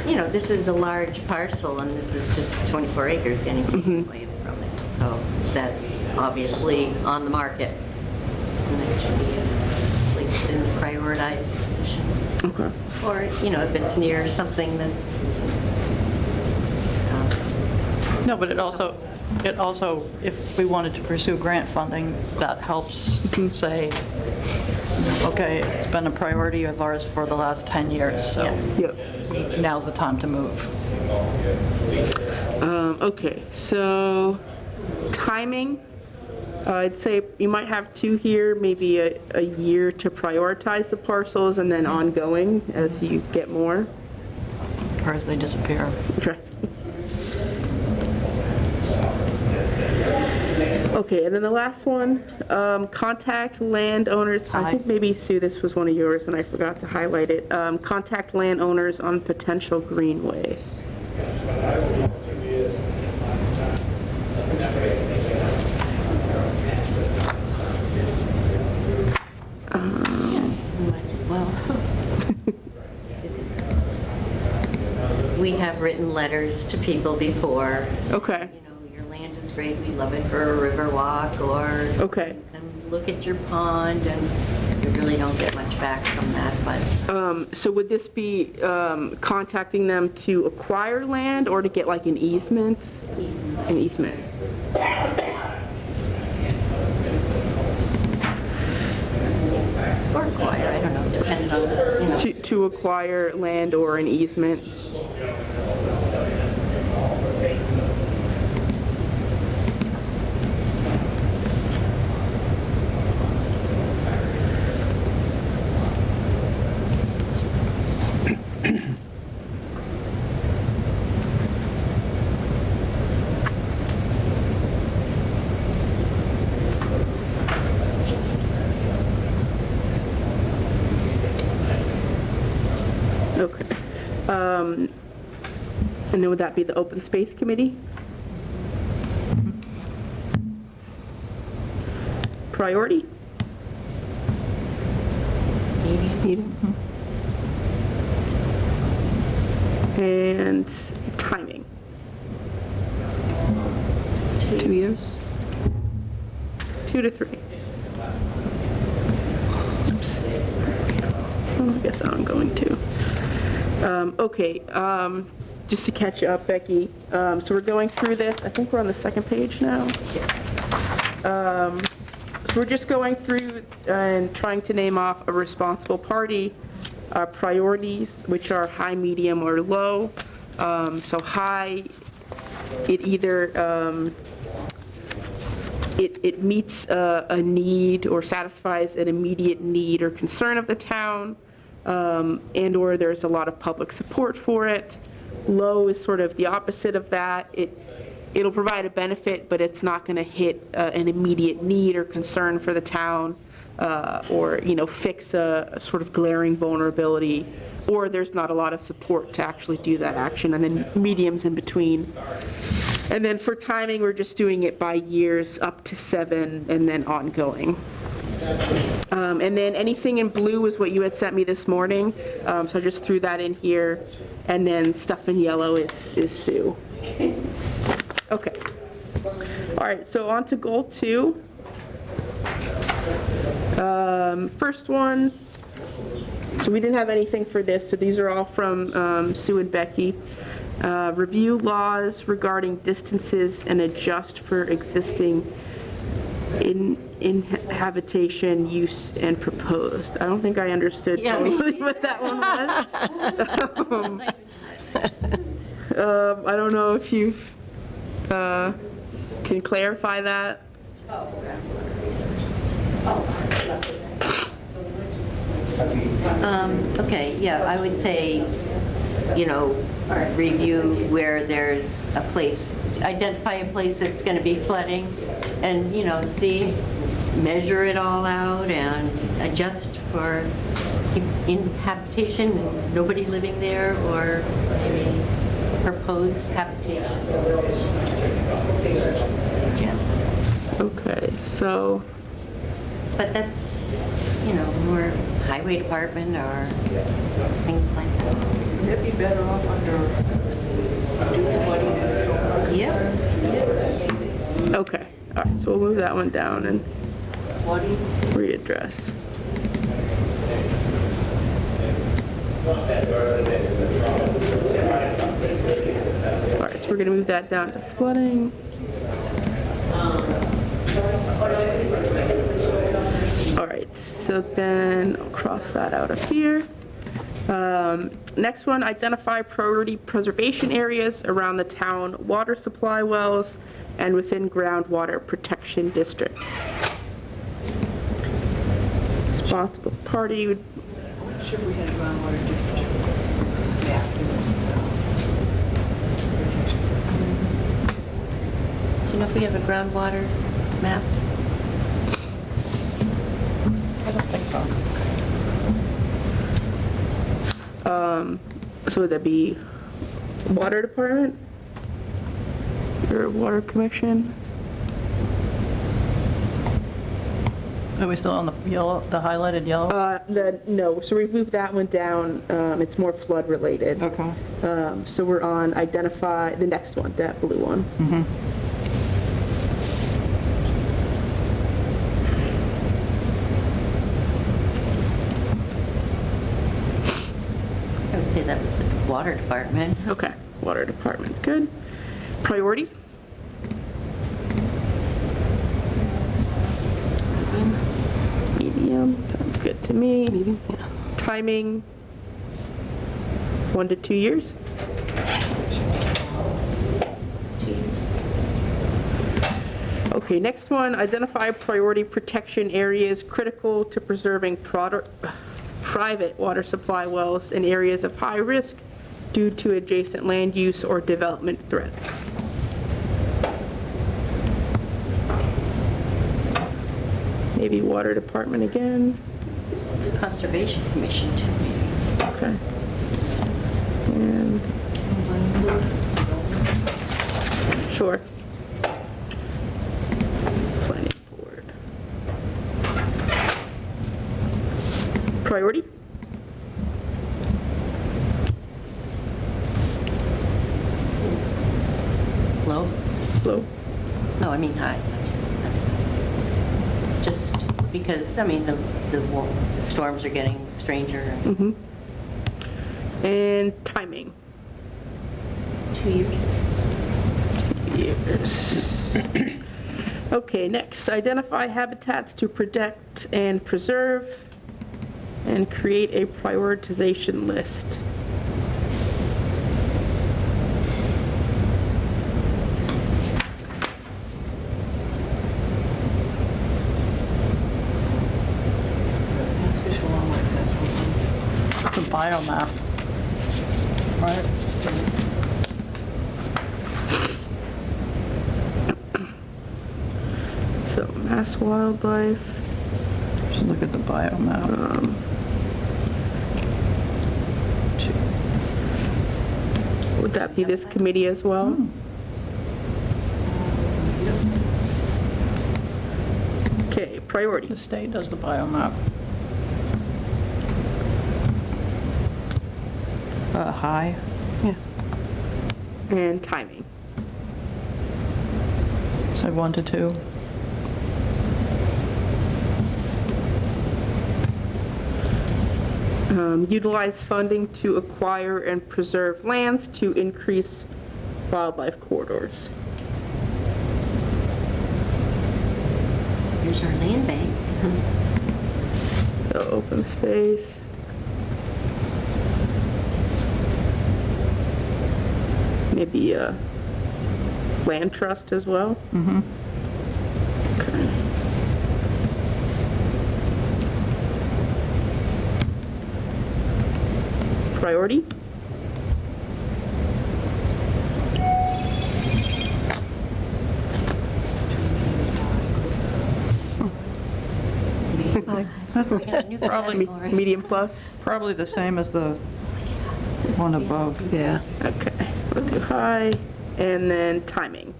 You know, this is a large parcel, and this is just 24 acres getting taken away from it. So that's obviously on the market. And it should be placed in a prioritized position. Okay. Or, you know, if it's near something that's, No, but it also, if we wanted to pursue grant funding, that helps say, okay, it's been a priority of ours for the last 10 years, so Yep. now's the time to move. Okay, so timing, I'd say you might have two here, maybe a year to prioritize the parcels and then ongoing as you get more. Or as they disappear. Okay. Okay, and then the last one, contact landowners. I think maybe, Sue, this was one of yours and I forgot to highlight it. Contact landowners on potential greenways. might as well. We have written letters to people before. Okay. You know, your land is great, we love it for a river walk, or Okay. and look at your pond, and you really don't get much back from that, but So would this be contacting them to acquire land or to get like an easement? easy. An easement. Or acquire, I don't know, depending on, you know. To acquire land or an easement? Okay. And then would that be the Open Space Committee? Priority? Medium. And timing? 2 years? 2 to 3. Oops. Oh, I guess ongoing too. Okay, just to catch you up, Becky, so we're going through this, I think we're on the second page now. So we're just going through and trying to name off a responsible party, priorities, which are high, medium, or low. So high, it either, it meets a need or satisfies an immediate need or concern of the town, and/or there's a lot of public support for it. Low is sort of the opposite of that. It'll provide a benefit, but it's not going to hit an immediate need or concern for the town, or, you know, fix a sort of glaring vulnerability, or there's not a lot of support to actually do that action, and then mediums in between. And then for timing, we're just doing it by years, up to 7, and then ongoing. And then anything in blue is what you had sent me this morning, so I just threw that in here. And then stuff in yellow is Sue. Okay. All right, so on to goal 2. First one, so we didn't have anything for this, so these are all from Sue and Becky. Review laws regarding distances and adjust for existing in habitation, use, and proposed. I don't think I understood Yeah, me totally what that one was. I don't know if you can clarify that. Okay, yeah, I would say, review where there's a place, identify a place that's going to be flooding and, see, measure it all out and adjust for habitation and nobody living there, or maybe proposed habitation. Yes. Okay, so, But that's, more highway department or things like that. They'd be better off under reduced flooding and stormwater concerns. okay, all right, so we'll move that one down and Flooding, readdress. All right, so we're gonna move that down to flooding. All right, so then I'll cross that out up here. Next one, identify priority preservation areas around the town water supply wells and within groundwater protection districts. Responsible party would, I wasn't sure if we had a groundwater district map in this protection district. Do you know if we have a groundwater map? I don't think so. so would that be water department? Or water commission? Are we still on the yellow, the highlighted yellow? No, so we moved that one down, it's more flood related. Okay. So we're on identify, the next one, that blue one. I would say that was the water department. Okay, water department's good. Priority? Medium, sounds good to me. Medium, yeah. Timing, 1 to 2 years? Okay, next one, identify priority protection areas critical to preserving private water supply wells in areas of high risk due to adjacent land use or development threats. Maybe water department again. Conservation Commission too, maybe. Okay. And, sure. Planning board. Priority? Low? Low. No, I mean high. Just because, the storms are getting stranger. And timing? 2 years. Years. Okay, next, identify habitats to protect and preserve and create a prioritization list. Mass Fish and Wildlife has something. It's a biomap, right? So Mass Wildlife, Should look at the biomap. would that be this committee as well? Okay, The priorities. state does the biomap. High. Yeah. And timing. So 1 to 2. Utilize funding to acquire and preserve lands to increase wildlife corridors. Here's our land bank. So open space. Maybe a land trust as well? Mm-hmm. Okay. Priority? We got a new category. Medium plus? Probably the same as the one above. Yeah. Okay, we'll do high, and then timing.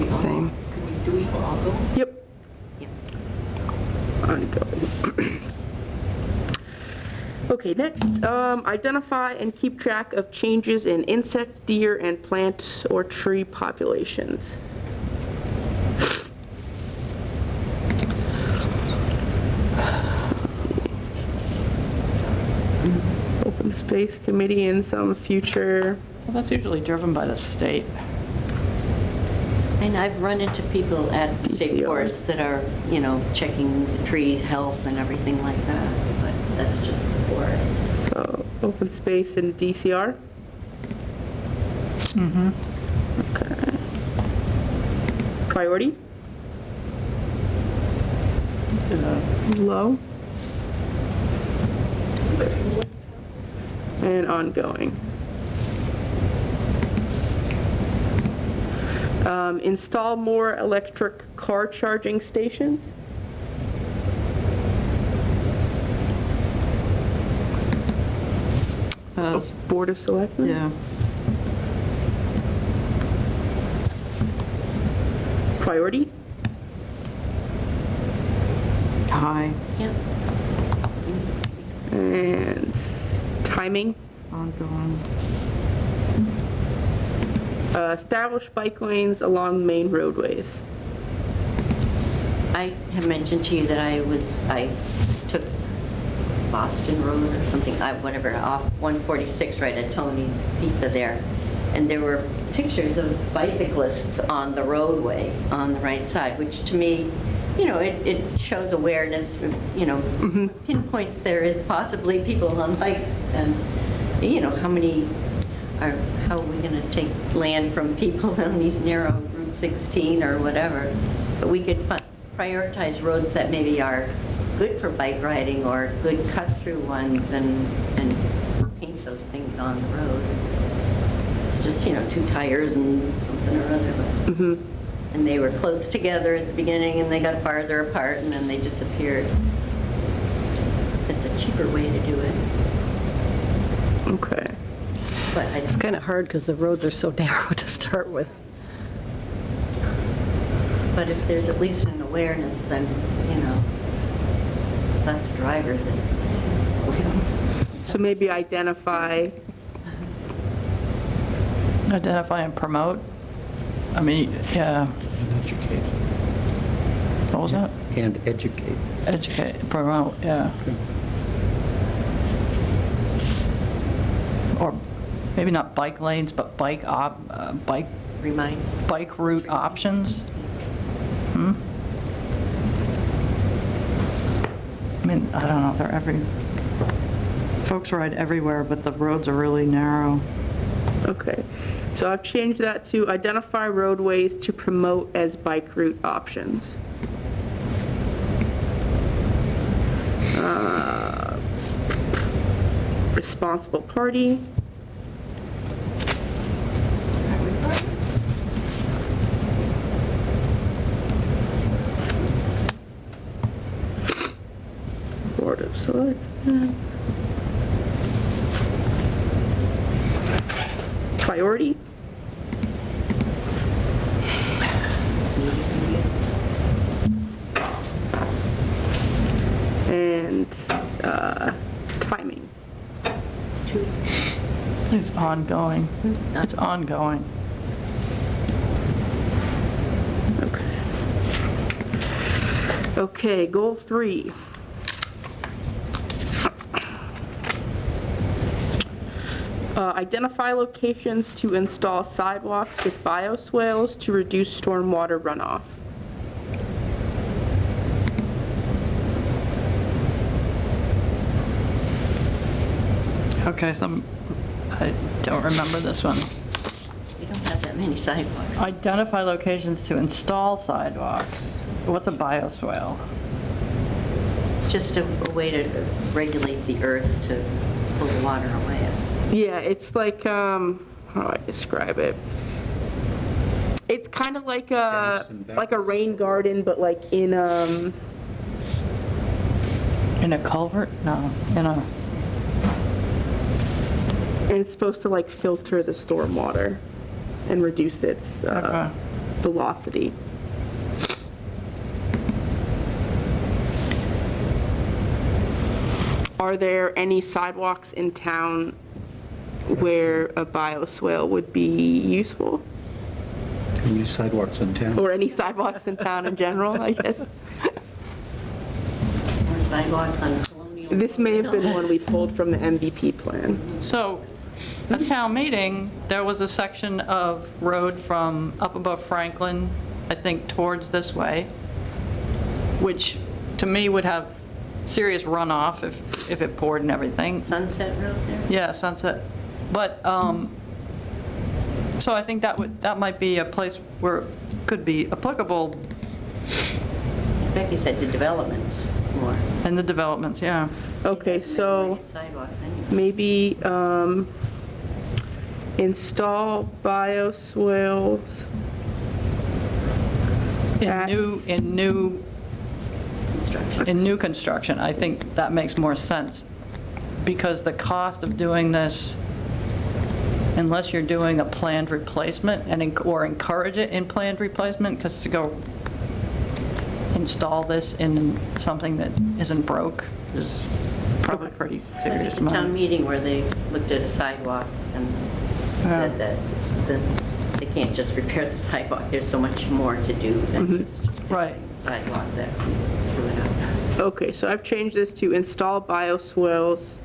Same. Could we do it all go? Yep. Yep. Ongoing. Okay, next, identify and keep track of changes in insect, deer, and plant or tree populations. Open Space Committee in some future, Well, that's usually driven by the state. And I've run into people at State DCR. Forest that are, checking the tree health and everything like that, but that's just the forest. so open space and DCR. Okay. Priority? Low. And ongoing. Install more electric car charging stations. Board of Selectmen? Yeah. Priority? High, Yep. And timing? ongoing. Establish bike lanes along main roadways. I have mentioned to you that I took Boston Road or something, whatever, off 146 right at Tony's Pizza there. And there were pictures of bicyclists on the roadway on the right side, which to me, it shows awareness, pinpoints there is possibly people on bikes. And, how are we going to take land from people on these narrow Route 16 or whatever? But we could prioritize roads that maybe are good for bike riding or good cut-through ones and paint those things on the road. It's just, 2 tires and something or other. But, and they were close together at the beginning and they got farther apart and then they disappeared. It's a cheaper way to do it. Okay. But It's kind of hard because the roads are so narrow to start with. But if there's at least an awareness, then, it's us drivers that, So maybe identify, Identify and promote. I mean, yeah, And educate. what was that? And educate. Educate, promote, yeah. Or maybe not bike lanes, but bike remind. bike route options. I mean, I don't know, folks ride everywhere, but the roads are really narrow. okay. So I've changed that to identify roadways to promote as bike route options. Responsible party. Board of Selectmen. Priority. And timing. It's ongoing. It's ongoing. Okay. Okay, goal 3. Identify locations to install sidewalks with bioswales to reduce stormwater runoff. Okay, I don't remember this one. We don't have that many sidewalks. Identify locations to install sidewalks. What's a bioswale? It's just a way to regulate the earth to pull the water away. Yeah, it's like, how do I describe it? It's kind of like Banks and a rain garden, but like in, In a culvert? No, in a, and it's supposed to like filter the stormwater and reduce its Okay. velocity. Are there any sidewalks in town where a bioswale would be useful? Any sidewalks in town? Or any sidewalks in town in general, I guess? More sidewalks on Colonial. This may have been one we pulled from the MVP plan. so, at town meeting, there was a section of road from up above Franklin, I think towards this way, which to me would have serious runoff if it poured and everything. Sunset Road there? Yeah, Sunset. But, so I think that might be a place where it could be applicable Becky said the developments more. in the developments, yeah. Okay, so Sidewalks anyway. maybe install bioswales. In new construction, I think that makes more sense, because the cost of doing this, unless you're doing a planned replacement or encourage it in planned replacement, because to go install this in something that isn't broke is probably pretty serious At the town money. meeting where they looked at a sidewalk and said that they can't just repair the sidewalk. There's so much more to do than just Right. fixing the sidewalk that we threw it out. Okay, so I've changed this to install bioswales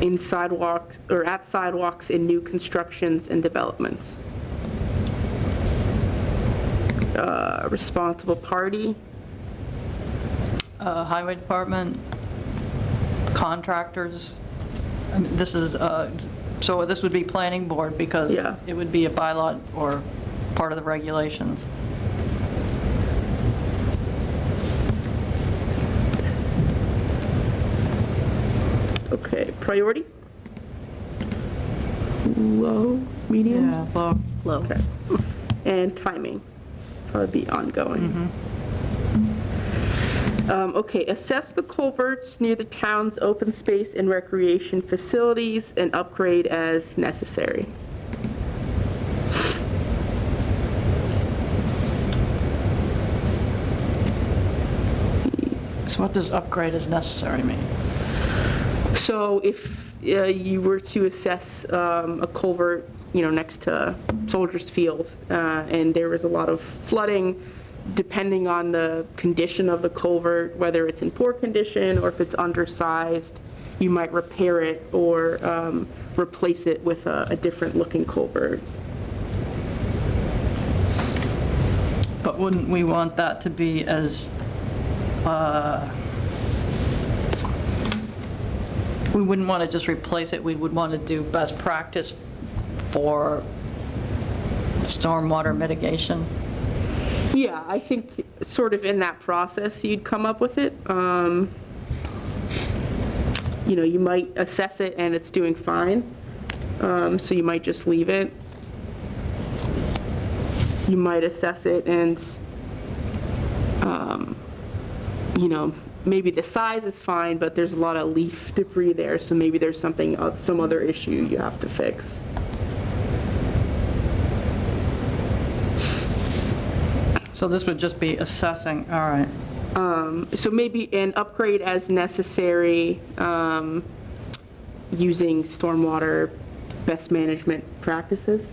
in sidewalks, or at sidewalks in new constructions and developments. Responsible party, Highway department, contractors, I mean, this is, so this would be planning board, because Yeah. it would be a bylaw or part of the regulations. okay, priority? Low, medium? Yeah, well, Low. Okay. And timing, probably be ongoing. Okay, assess the culverts near the town's open space and recreation facilities and upgrade as necessary. so what does upgrade as necessary mean? So if you were to assess a culvert, next to Soldiers Field, and there was a lot of flooding, depending on the condition of the culvert, whether it's in poor condition or if it's undersized, you might repair it or replace it with a different looking culvert. But wouldn't we want that to be as, we wouldn't want to just replace it, we would want to do best practice for stormwater mitigation? Yeah, I think sort of in that process, you'd come up with it. You might assess it and it's doing fine, so you might just leave it. You might assess it and, maybe the size is fine, but there's a lot of leaf debris there, so maybe there's some other issue you have to fix. So this would just be assessing, all right. So maybe an upgrade as necessary, using stormwater best management practices.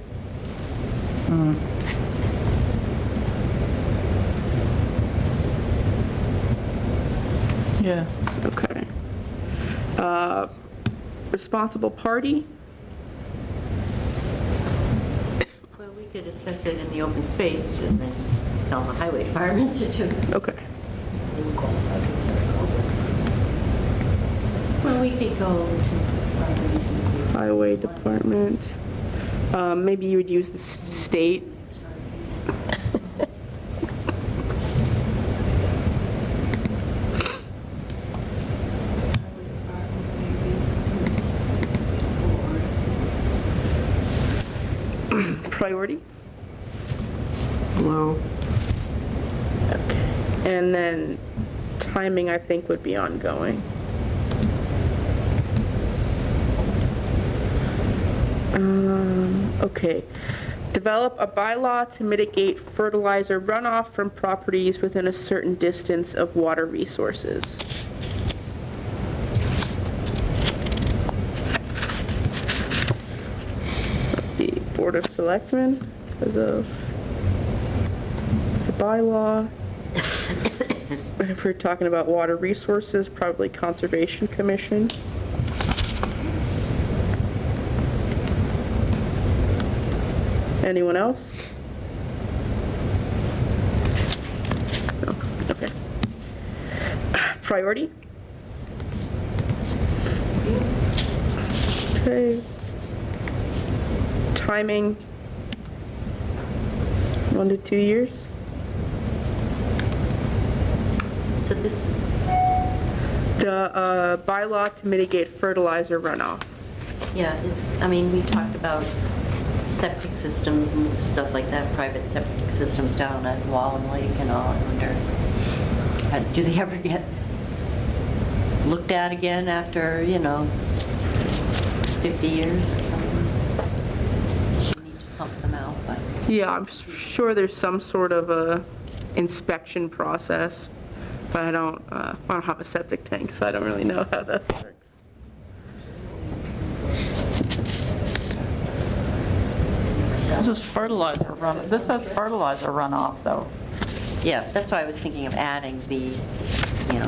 Yeah. Okay. Responsible party? Well, we could assess it in the open space and then tell the highway department to do. Okay. Well, we could go to properties and see. Highway department. Maybe you would use the state. Priority? No. Okay. And then timing, I think, would be ongoing. Okay. Develop a bylaw to mitigate fertilizer runoff from properties within a certain distance of water resources. The Board of Selectmen, because of, it's a bylaw. If we're talking about water resources, probably Conservation Commission. Anyone else? No, okay. Priority? Okay. Timing? 1 to 2 years? So this is, The bylaw to mitigate fertilizer runoff. yeah, I mean, we talked about septic systems and stuff like that, private septic systems down at Wallen Lake and all. I wonder, do they ever get looked at again after, 50 years or something? You need to pump them out, but. Yeah, I'm sure there's some sort of a inspection process, but I don't have a septic tank, so I don't really know how that works. This is fertilizer run, this says fertilizer runoff, though. Yeah, that's why I was thinking of adding the,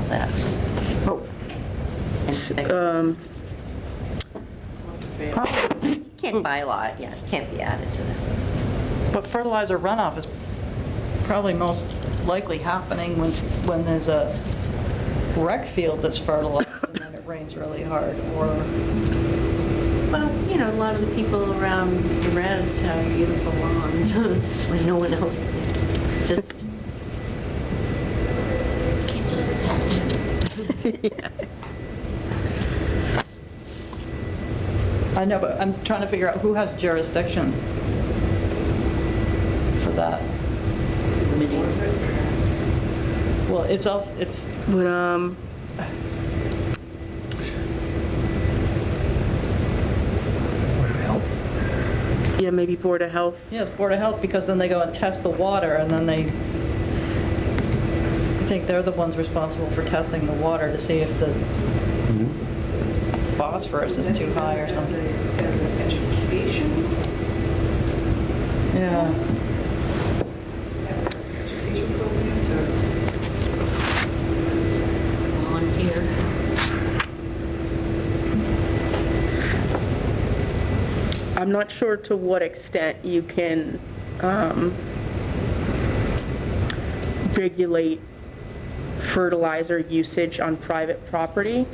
that. Oh. inspection. You can't bylaw it, yeah, it can't be added to that. But fertilizer runoff is probably most likely happening when there's a rec field that's fertilized and then it rains really hard, or, Well, a lot of the people around Jerez have beautiful lawns when no one else, just, can't just attack it. I know, but I'm trying to figure out who has jurisdiction for that. Well, it's also, it's, But, yeah, maybe Board of Health. yeah, the Board of Health, because then they go and test the water, and then I think they're the ones responsible for testing the water to see if the phosphorus is too high or something. Education, Yeah. education programs or Volunteer. I'm not sure to what extent you can regulate fertilizer usage on private property.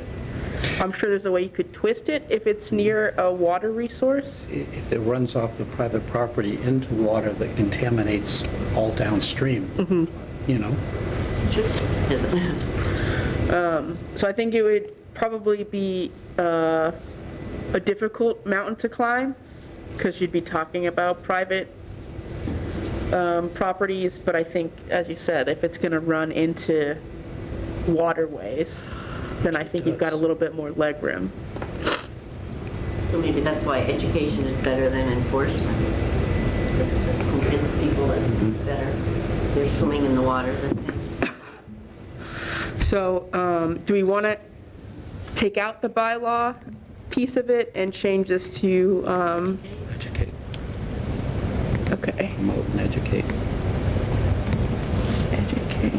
I'm sure there's a way you could twist it if it's near a water resource. If it runs off the private property into water that contaminates all downstream, So I think it would probably be a difficult mountain to climb, because you'd be talking about private properties, but I think, as you said, if it's going to run into waterways, then I think you've got a little bit more leg room. So maybe that's why education is better than enforcement, just to convince people it's better. They're swimming in the water than they. So do we want to take out the bylaw piece of it and change this to, educate, okay, promote and educate. educate.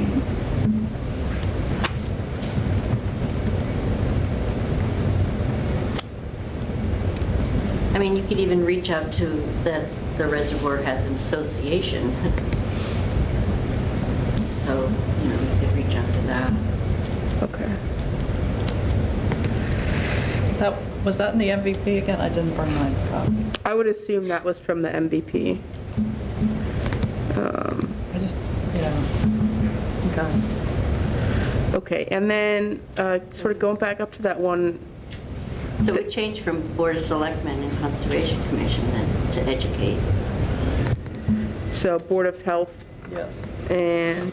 I mean, you could even reach out to the reservoir has an association. So, you know, you could reach out to that. Okay. Was that in the MVP again? I didn't bring my copy. I would assume that was from the MVP. I just, yeah. Okay. Okay, and then sort of going back up to that one, So it would change from Board of Selectmen and Conservation Commission then to educate. so Board of Health Yes. and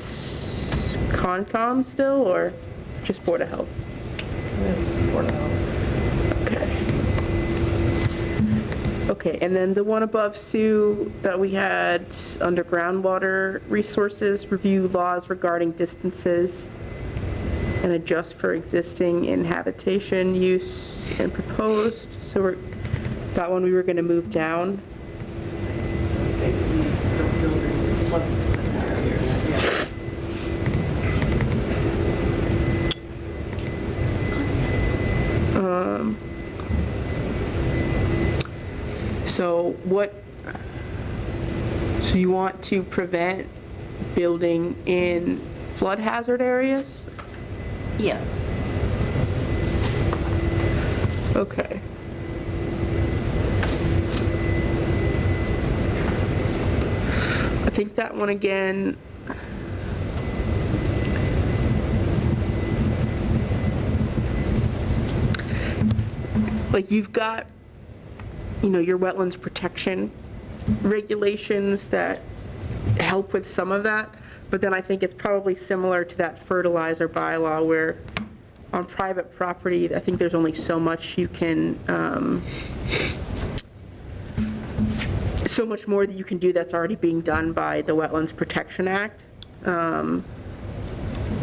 Concom still, or just Board of Health? Okay. Okay, and then the one above, Sue, that we had under groundwater resources, review laws regarding distances and adjust for existing in habitation use and proposed. So that one we were going to move down. Basically, don't build any flood barriers. Yeah. So you want to prevent building in flood hazard areas? Yeah. Okay. I think that one again, like you've got, you know, your wetlands protection regulations that help with some of that, but then I think it's probably similar to that fertilizer bylaw where on private property, I think there's only so much you can, so much more that you can do that's already being done by the Wetlands Protection Act. And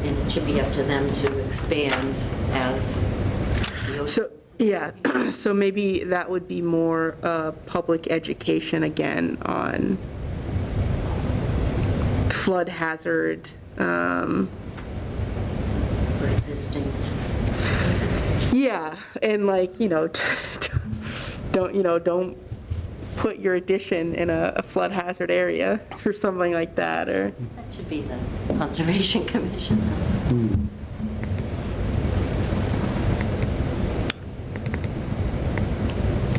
it should be up to them to expand as the So, oceans. yeah, so maybe that would be more public education again on flood hazard, For existing. yeah, and like, you know, don't put your addition in a flood hazard area or something like that, or, That should be the Conservation Commission.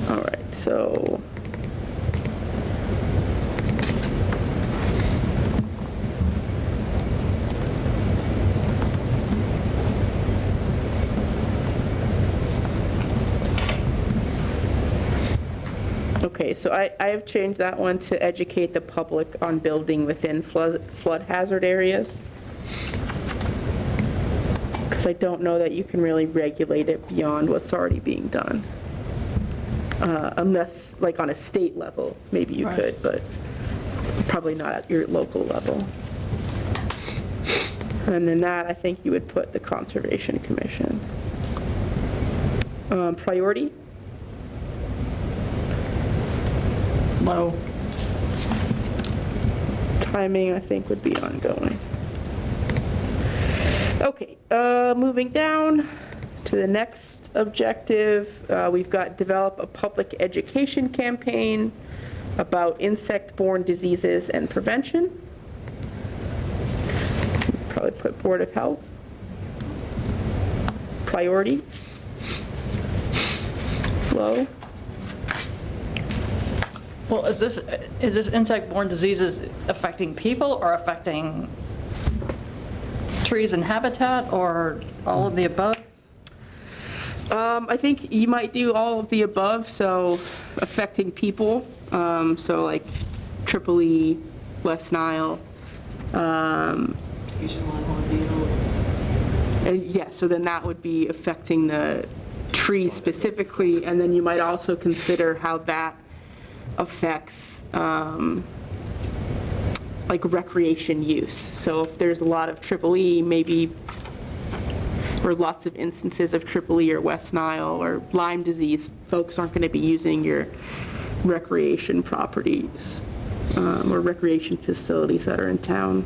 all right, so. Okay, so I have changed that one to educate the public on building within flood hazard areas. Because I don't know that you can really regulate it beyond what's already being done. Unless, like on a state level, maybe you could, but probably not at your local level. And then that, I think you would put the Conservation Commission. Priority? Low. Timing, I think, would be ongoing. Okay, moving down to the next objective, we've got develop a public education campaign about insect-borne diseases and prevention. Probably put Board of Health. Priority. Low. Well, is this insect-borne diseases affecting people or affecting trees and habitat, or all of the above? I think you might do all of the above, so affecting people, so like Triple E, West Nile, Asian linehorn beetle. and yeah, so then that would be affecting the trees specifically, and then you might also consider how that affects like recreation use. So if there's a lot of Triple E, maybe, or lots of instances of Triple E or West Nile or Lyme disease, folks aren't going to be using your recreation properties or recreation facilities that are in town.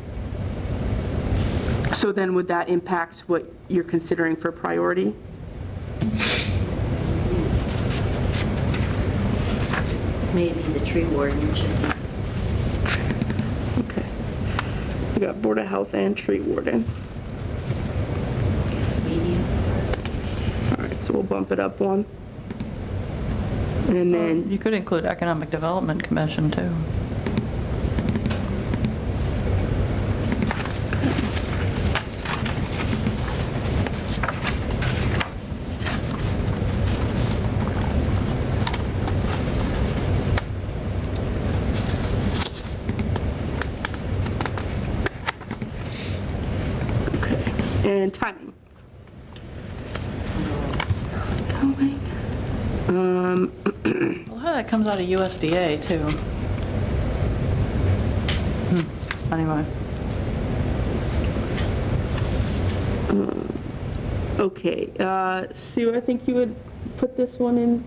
So then would that impact what you're considering for priority? maybe the tree warden should be. Okay. We got Board of Health and tree warden. Medium. All right, so we'll bump it up one. And then, You could include Economic Development Commission, too. okay, and timing. Going. A lot of that comes out of USDA, too. Anyway. Okay, Sue, I think you would put this one in,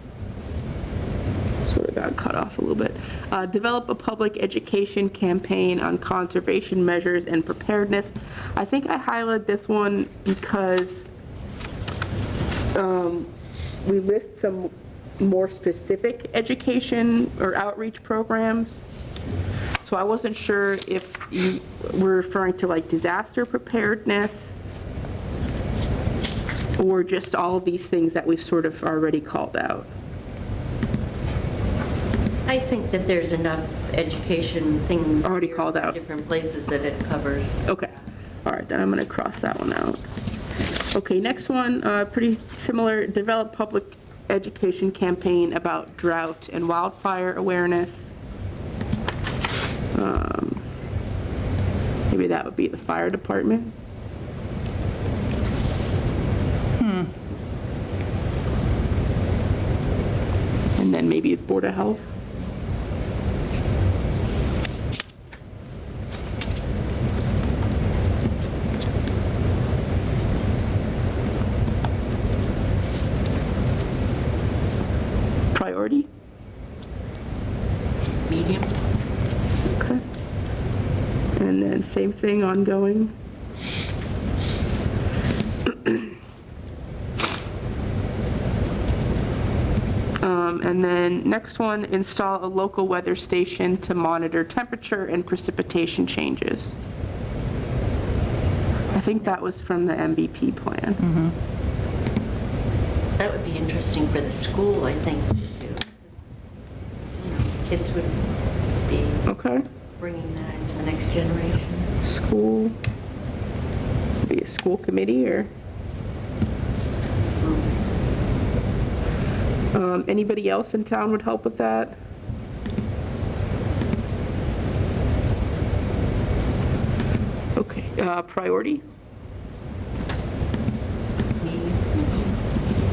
sort of got cut off a little bit. Develop a public education campaign on conservation measures and preparedness. I think I highlighted this one because we list some more specific education or outreach programs. So I wasn't sure if you were referring to like disaster preparedness or just all of these things that we've sort of already called out. I think that there's enough education things. Already here called in out. Different places that it covers. Okay, all right, then I'm gonna cross that one out. Okay, next one, pretty similar, develop public education campaign about drought and wildfire awareness. Maybe that would be the fire department. And then maybe Board of Health. Priority? Medium. Okay. And then same thing, ongoing. And then next one, install a local weather station to monitor temperature and precipitation changes. I think that was from the MVP plan. That would be interesting for the school, I think, to do. You know, kids would be Okay. bringing that into the next generation. School, maybe a school committee or? Anybody else in town would help with that? Okay, priority? Medium.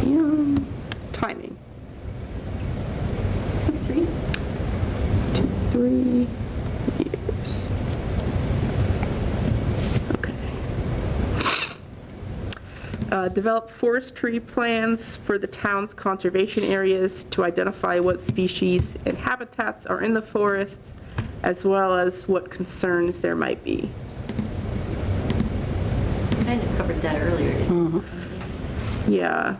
Yeah, timing. 3. 3 years. Okay. Develop forestry plans for the town's conservation areas to identify what species and habitats are in the forests, as well as what concerns there might be. Kind of covered that earlier, didn't we? Yeah,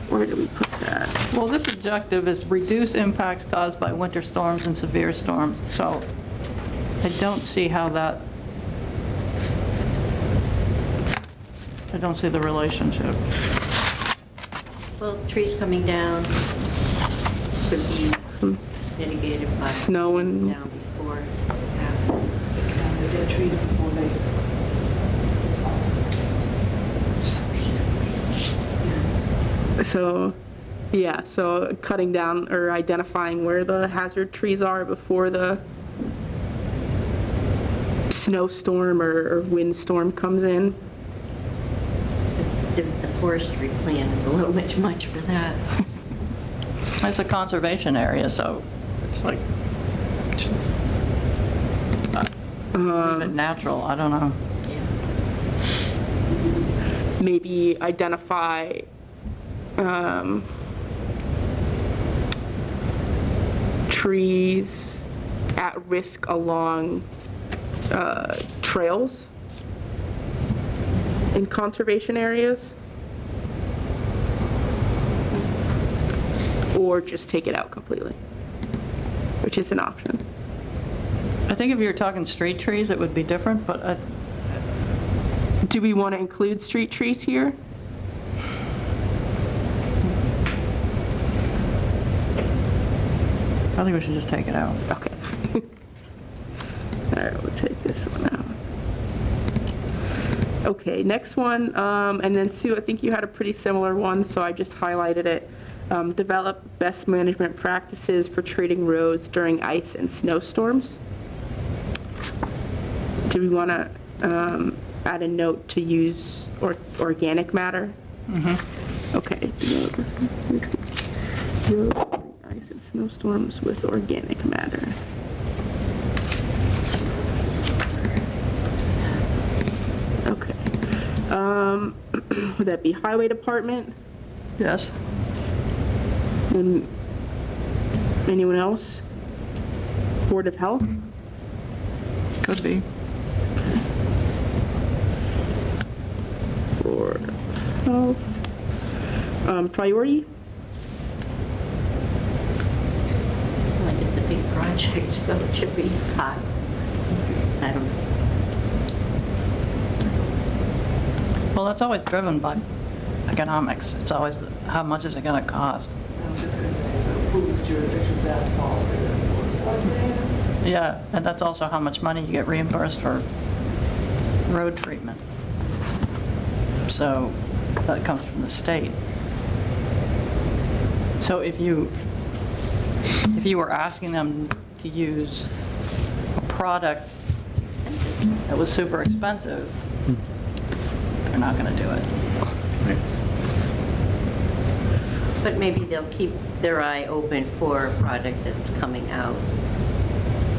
where do we put that? Well, this objective is reduce impacts caused by winter storms and severe storms, so I don't see how that, I don't see the relationship. Well, trees coming down could be mitigated by Snow and, down before it happens. We did trees before they, so, yeah, so cutting down or identifying where the hazard trees are before the snowstorm or windstorm comes in. The forestry plan is a little bit much for that. It's a conservation area, so it's like, leave it natural, I don't know. Yeah. Maybe identify trees at risk along trails in conservation areas, or just take it out completely. which is an option. I think if you're talking street trees, it would be different, but Do we want to include street trees here? I think we should just take it out. Okay. All right, we'll take this one out. Okay, next one, and then Sue, I think you had a pretty similar one, so I just highlighted it. Develop best management practices for treating roads during ice and snowstorms. Do we want to add a note to use organic matter? Okay. Road during ice and snowstorms with organic matter. Okay. Would that be highway department? Yes. And anyone else? Board of Health? Could be. Board of Health. Priority? It seems like it's a big project, so it should be high. I don't know. Well, that's always driven by economics. It's always, how much is it going to cost? I was just going to say, so whose jurisdiction does that fall under? The Board of Selectmen? Yeah, and that's also how much money you get reimbursed for road treatment. So that comes from the state. So if you were asking them to use a product that was super expensive, they're not going to do it. But maybe they'll keep their eye open for a product that's coming out,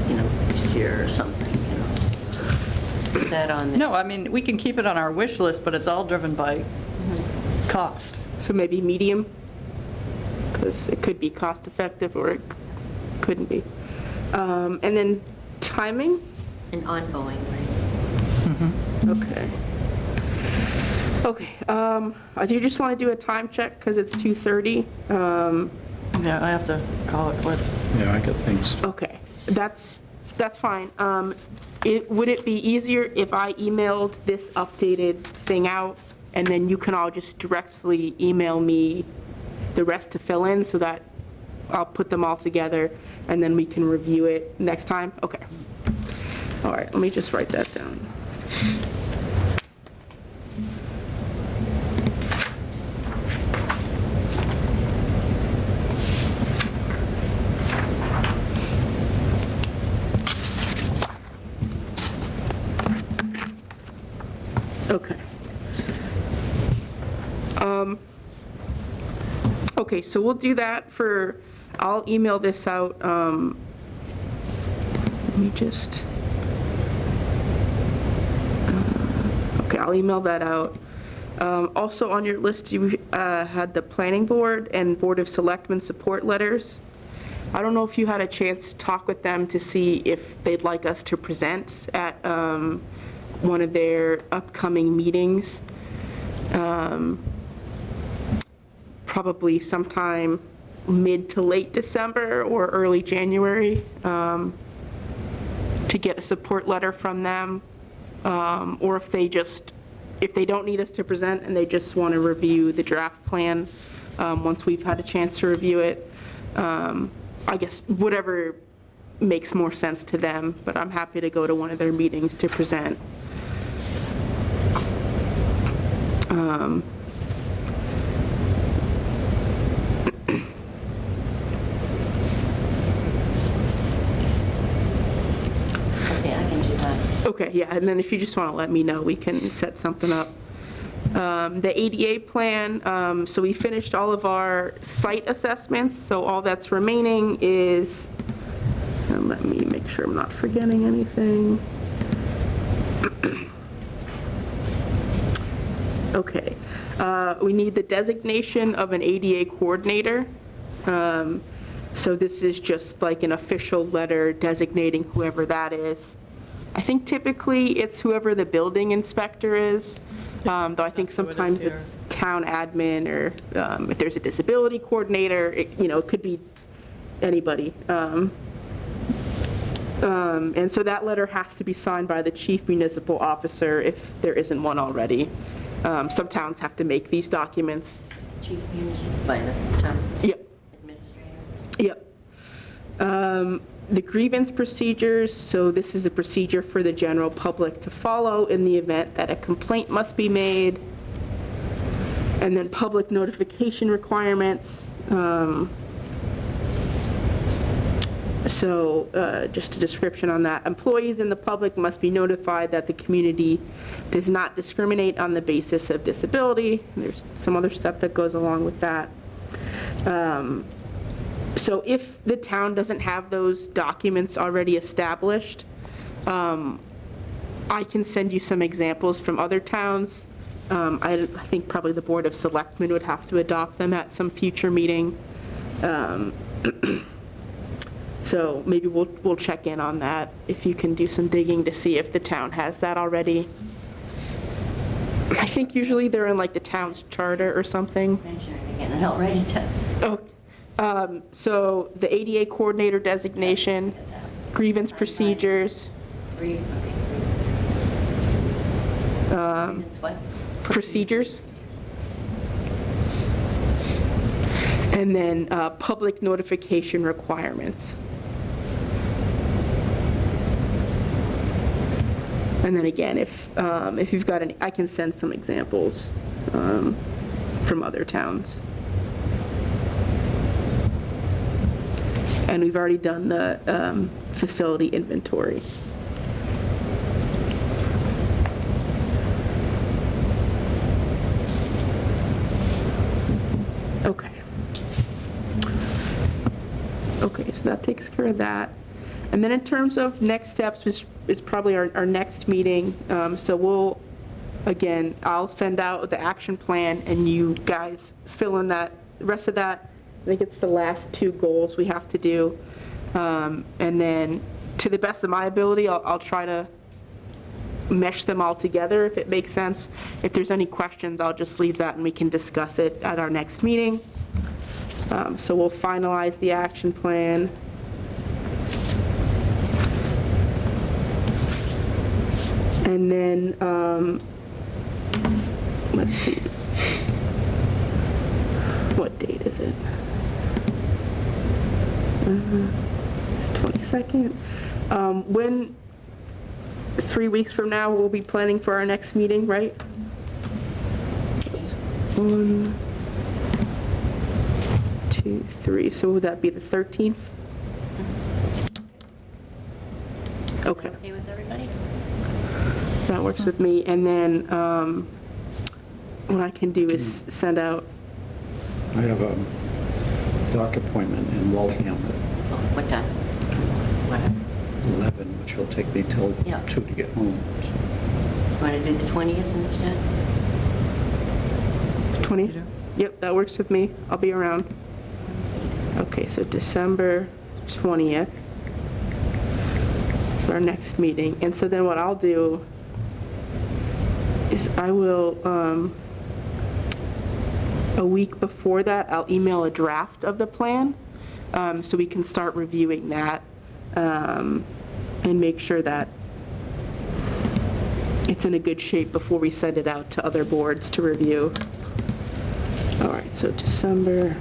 next year or something, to put that on there. No, I mean, we can keep it on our wish list, but it's all driven by cost. So maybe medium? Because it could be cost effective or it couldn't be. And then timing? And ongoing, right? Okay. Okay, I do just want to do a time check because it's 2:30. Yeah, I have to call it quits. Yeah, I got things. Okay, that's fine. Would it be easier if I emailed this updated thing out, and then you can all just directly email me the rest to fill in, so that I'll put them all together, and then we can review it next time? Okay. All right, let me just write that down. Okay. Okay, so we'll do that I'll email this out. Let me just, okay, I'll email that out. Also on your list, you had the planning board and Board of Selectmen support letters. I don't know if you had a chance to talk with them to see if they'd like us to present at one of their upcoming meetings. Probably sometime mid to late December or early January, to get a support letter from them. Or if they don't need us to present and they just want to review the draft plan, once we've had a chance to review it. I guess whatever makes more sense to them, but I'm happy to go to one of their meetings to present. Okay, I can do that. Okay, yeah, and then if you just want to let me know, we can set something up. The ADA plan, so we finished all of our site assessments, so all that's remaining is, and let me make sure I'm not forgetting anything. Okay, we need the designation of an ADA coordinator. So this is just like an official letter designating whoever that is. I think typically it's whoever the building inspector is, though I think That's who it is sometimes here. it's town admin, or if there's a disability coordinator, it could be anybody. And so that letter has to be signed by the chief municipal officer if there isn't one already. Some towns have to make these documents. Chief municipal, by the town Yep, administrator. yep. The grievance procedures, so this is a procedure for the general public to follow in the event that a complaint must be made. And then public notification requirements. So just a description on that. Employees in the public must be notified that the community does not discriminate on the basis of disability. There's some other stuff that goes along with that. So if the town doesn't have those documents already established, I can send you some examples from other towns. I think probably the Board of Selectmen would have to adopt them at some future meeting. So maybe we'll check in on that, if you can do some digging to see if the town has that already. I think usually they're in like the town's charter or something. Mention it again, and I'll write it down. Oh, so the ADA coordinator designation, grievance procedures, Grievance, what? procedures. And then public notification requirements. And then again, if you've got any, I can send some examples from other towns. And we've already done the facility inventory. Okay. Okay, so that takes care of that. And then in terms of next steps, which is probably our next meeting, so we'll, again, I'll send out the action plan and you guys fill in that, the rest of that. I think it's the last 2 goals we have to do. And then to the best of my ability, I'll try to mesh them all together if it makes sense. If there's any questions, I'll just leave that and we can discuss it at our next meeting. So we'll finalize the action plan. And then, let's see. What date is it? 22nd. When, 3 weeks from now, we'll be planning for our next meeting, right? 1, 2, 3, so would that be the 13th? Okay, Okay with everybody? that works with me. And then what I can do is send out, I have a doc appointment in Waltham Oh, what time? What? at 11, which will take me till Yeah. 2 to get home. Want to do the 20th instead? 20th? Yep, that works with me. I'll be around. Okay, so December 20th for our next meeting. And so then what I'll do is I will, a week before that, I'll email a draft of the plan, so we can start reviewing that, and make sure that it's in a good shape before we send it out to other boards to review. All right, so December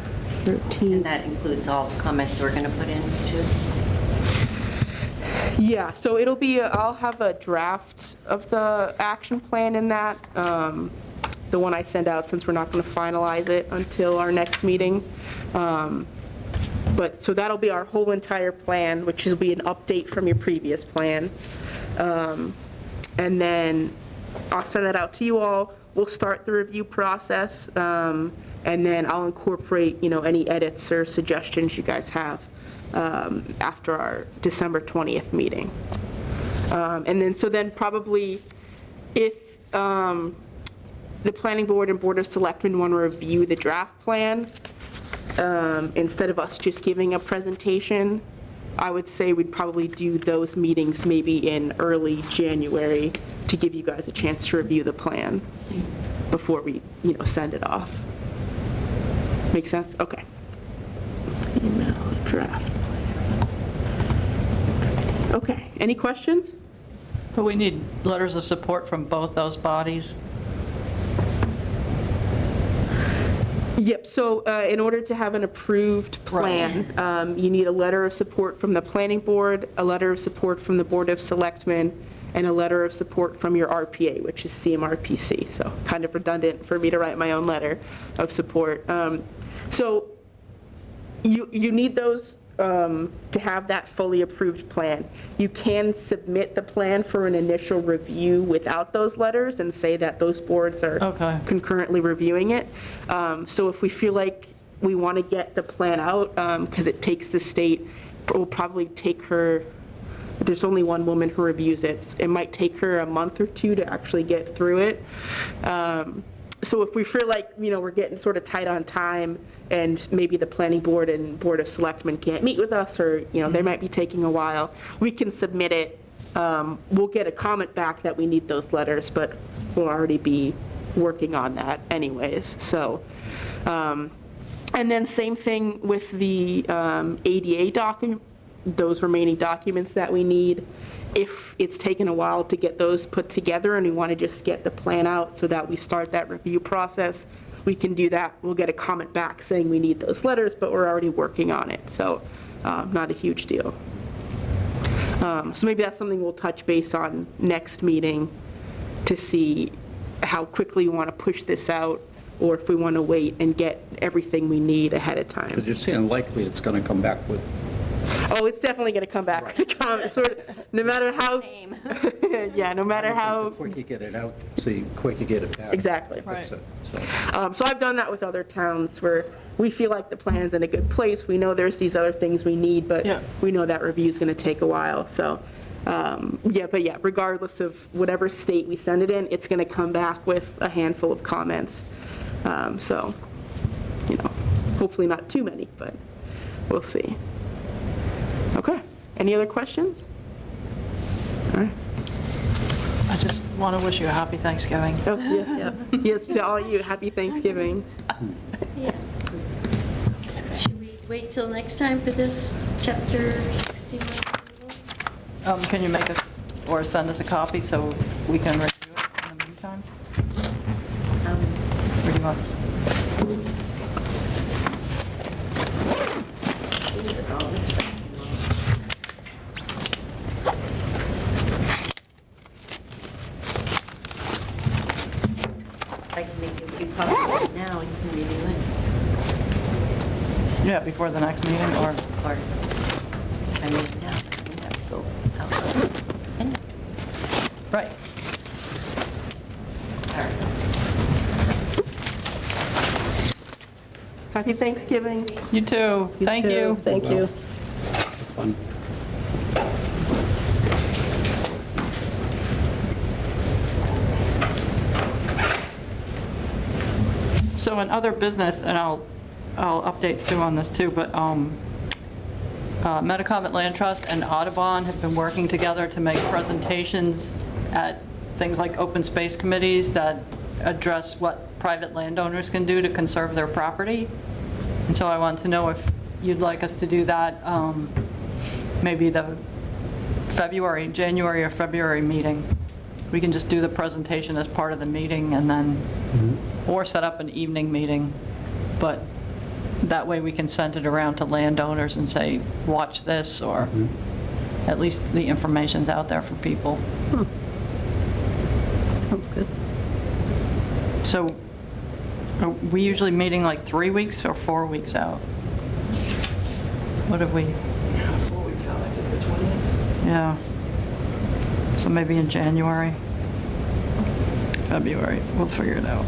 And 13th. that includes all the comments we're going to put in too? Yeah, so it'll be, I'll have a draft of the action plan in that, the one I send out, since we're not going to finalize it until our next meeting. But, so that'll be our whole entire plan, which will be an update from your previous plan. And then I'll send that out to you all. We'll start the review process, and then I'll incorporate, any edits or suggestions you guys have after our December 20th meeting. And then, so then probably if the planning board and board of selectmen want to review the draft plan, instead of us just giving a presentation, I would say we'd probably do those meetings maybe in early January to give you guys a chance to review the plan before we, send it off. Make sense? Okay. Email draft plan. Okay, any questions? But we need letters of support from both those bodies. Yep, so in order to have an approved plan, you need a letter of support from the planning board, a letter of support from the Board of Selectmen, and a letter of support from your RPA, which is CMRPC. So kind of redundant for me to write my own letter of support. So you need those to have that fully approved plan. You can submit the plan for an initial review without those letters and say that those boards are Okay. concurrently reviewing it. So if we feel like we want to get the plan out, because it takes the state, it will probably take her, there's only one woman who reviews it. It might take her a month or two to actually get through it. So if we feel like, we're getting sort of tight on time and maybe the planning board and Board of Selectmen can't meet with us, or, they might be taking a while, we can submit it. We'll get a comment back that we need those letters, but we'll already be working on that anyways, so. And then same thing with the ADA document, those remaining documents that we need. If it's taken a while to get those put together and we want to just get the plan out so that we start that review process, we can do that. We'll get a comment back saying we need those letters, but we're already working on it, so not a huge deal. So maybe that's something we'll touch base on next meeting to see how quickly we want to push this out, or if we want to wait and get everything we need ahead of time. Because you're saying likely it's going to come back with, Oh, it's definitely going to come back with a comment, sort of, no matter how, Name. yeah, no matter the how, quicker you get it out, the quicker you get it back. exactly. That's it. So, So I've done that with other towns where we feel like the plan's in a good place. We know there's these other things we need, but Yeah. we know that review's going to take a while. So, yeah, regardless of whatever state we send it in, it's going to come back with a handful of comments. So, hopefully not too many, but we'll see. Okay, any other questions? All right. I just want to wish you a happy Thanksgiving. Oh, yes, yes, to all you, happy Thanksgiving. Yeah. Should we wait till next time for this chapter 61? Can you make us, or send us a copy so we can review it in the meantime? Or do you want? All this stuff. I can make you a few copies now, and you can review it. Yeah, before the next meeting, or? Or, I mean, yeah, we have to go out. Send it. Right. All right. Happy Thanksgiving. You too. Thank you. Thank you. fun. So in other business, and I'll update Sue on this too, but Metacomet Land Trust and Audubon have been working together to make presentations at things like open space committees that address what private landowners can do to conserve their property. And so I want to know if you'd like us to do that, maybe the January or February meeting. We can just do the presentation as part of the meeting and then, or set up an evening meeting, but that way we can send it around to landowners and say, watch this, or at least the information's out there for people. Sounds good. So are we usually meeting like 3 weeks or 4 weeks out? What have we, 4 weeks out, I think the 20th. yeah. So maybe in January, February, we'll figure it out.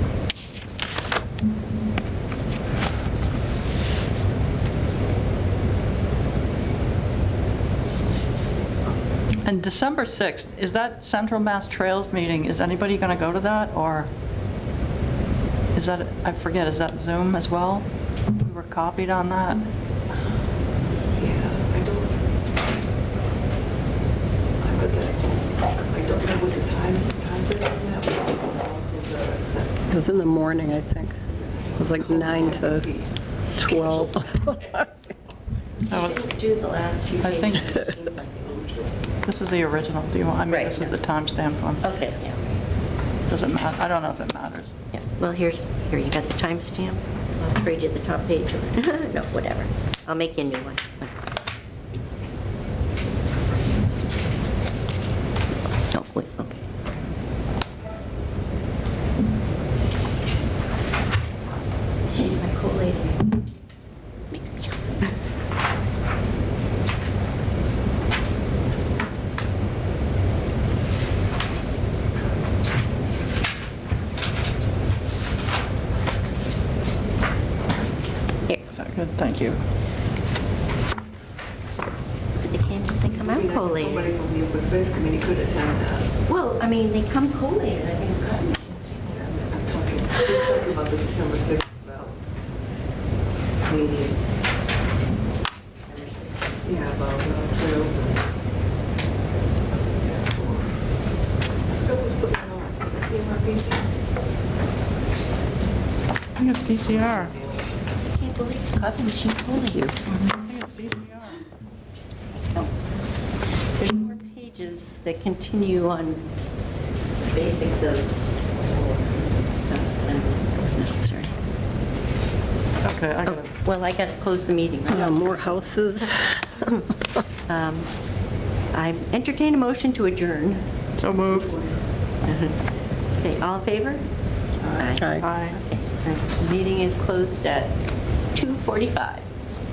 And December 6th, is that Central Mass Trails meeting? Is anybody going to go to that, or is that, I forget, is that Zoom as well? We were copied on that? Yeah, I don't know what the time frame on that was. It was in the morning, I think. It was like 9 to 12. That was- Didn't do the last few I think- pages. It seemed like it was This is the original. Do you want, I mean, Right. this is the timestamped one. Okay, yeah. Does it matter? I don't know if it matters. Yeah. Well, here, you got the timestamp. I'll trade you the top page. No, whatever. I'll make you a new one. Oh, wait, okay. She's my cool lady. Makes me Here. Is that good? Thank you. They come out collated. Somebody from the Open Space Committee could attend that. Well, I mean, they come collated. I think cotton machines do that. I'm talking about the December 6th meeting. Yeah, about trails and something there for. I forgot who's putting it on. Was it CMRPC? I think it's DCR. I can't believe the cotton machine collated. I think it's DCR. There's more pages that continue on the basics of stuff that was necessary. Okay, I got Oh, it. well, I got to close the meeting. More houses. I entertain a motion to adjourn. So moved. Okay, all in favor? Aye. Aye. Okay, the meeting is closed at 2:45.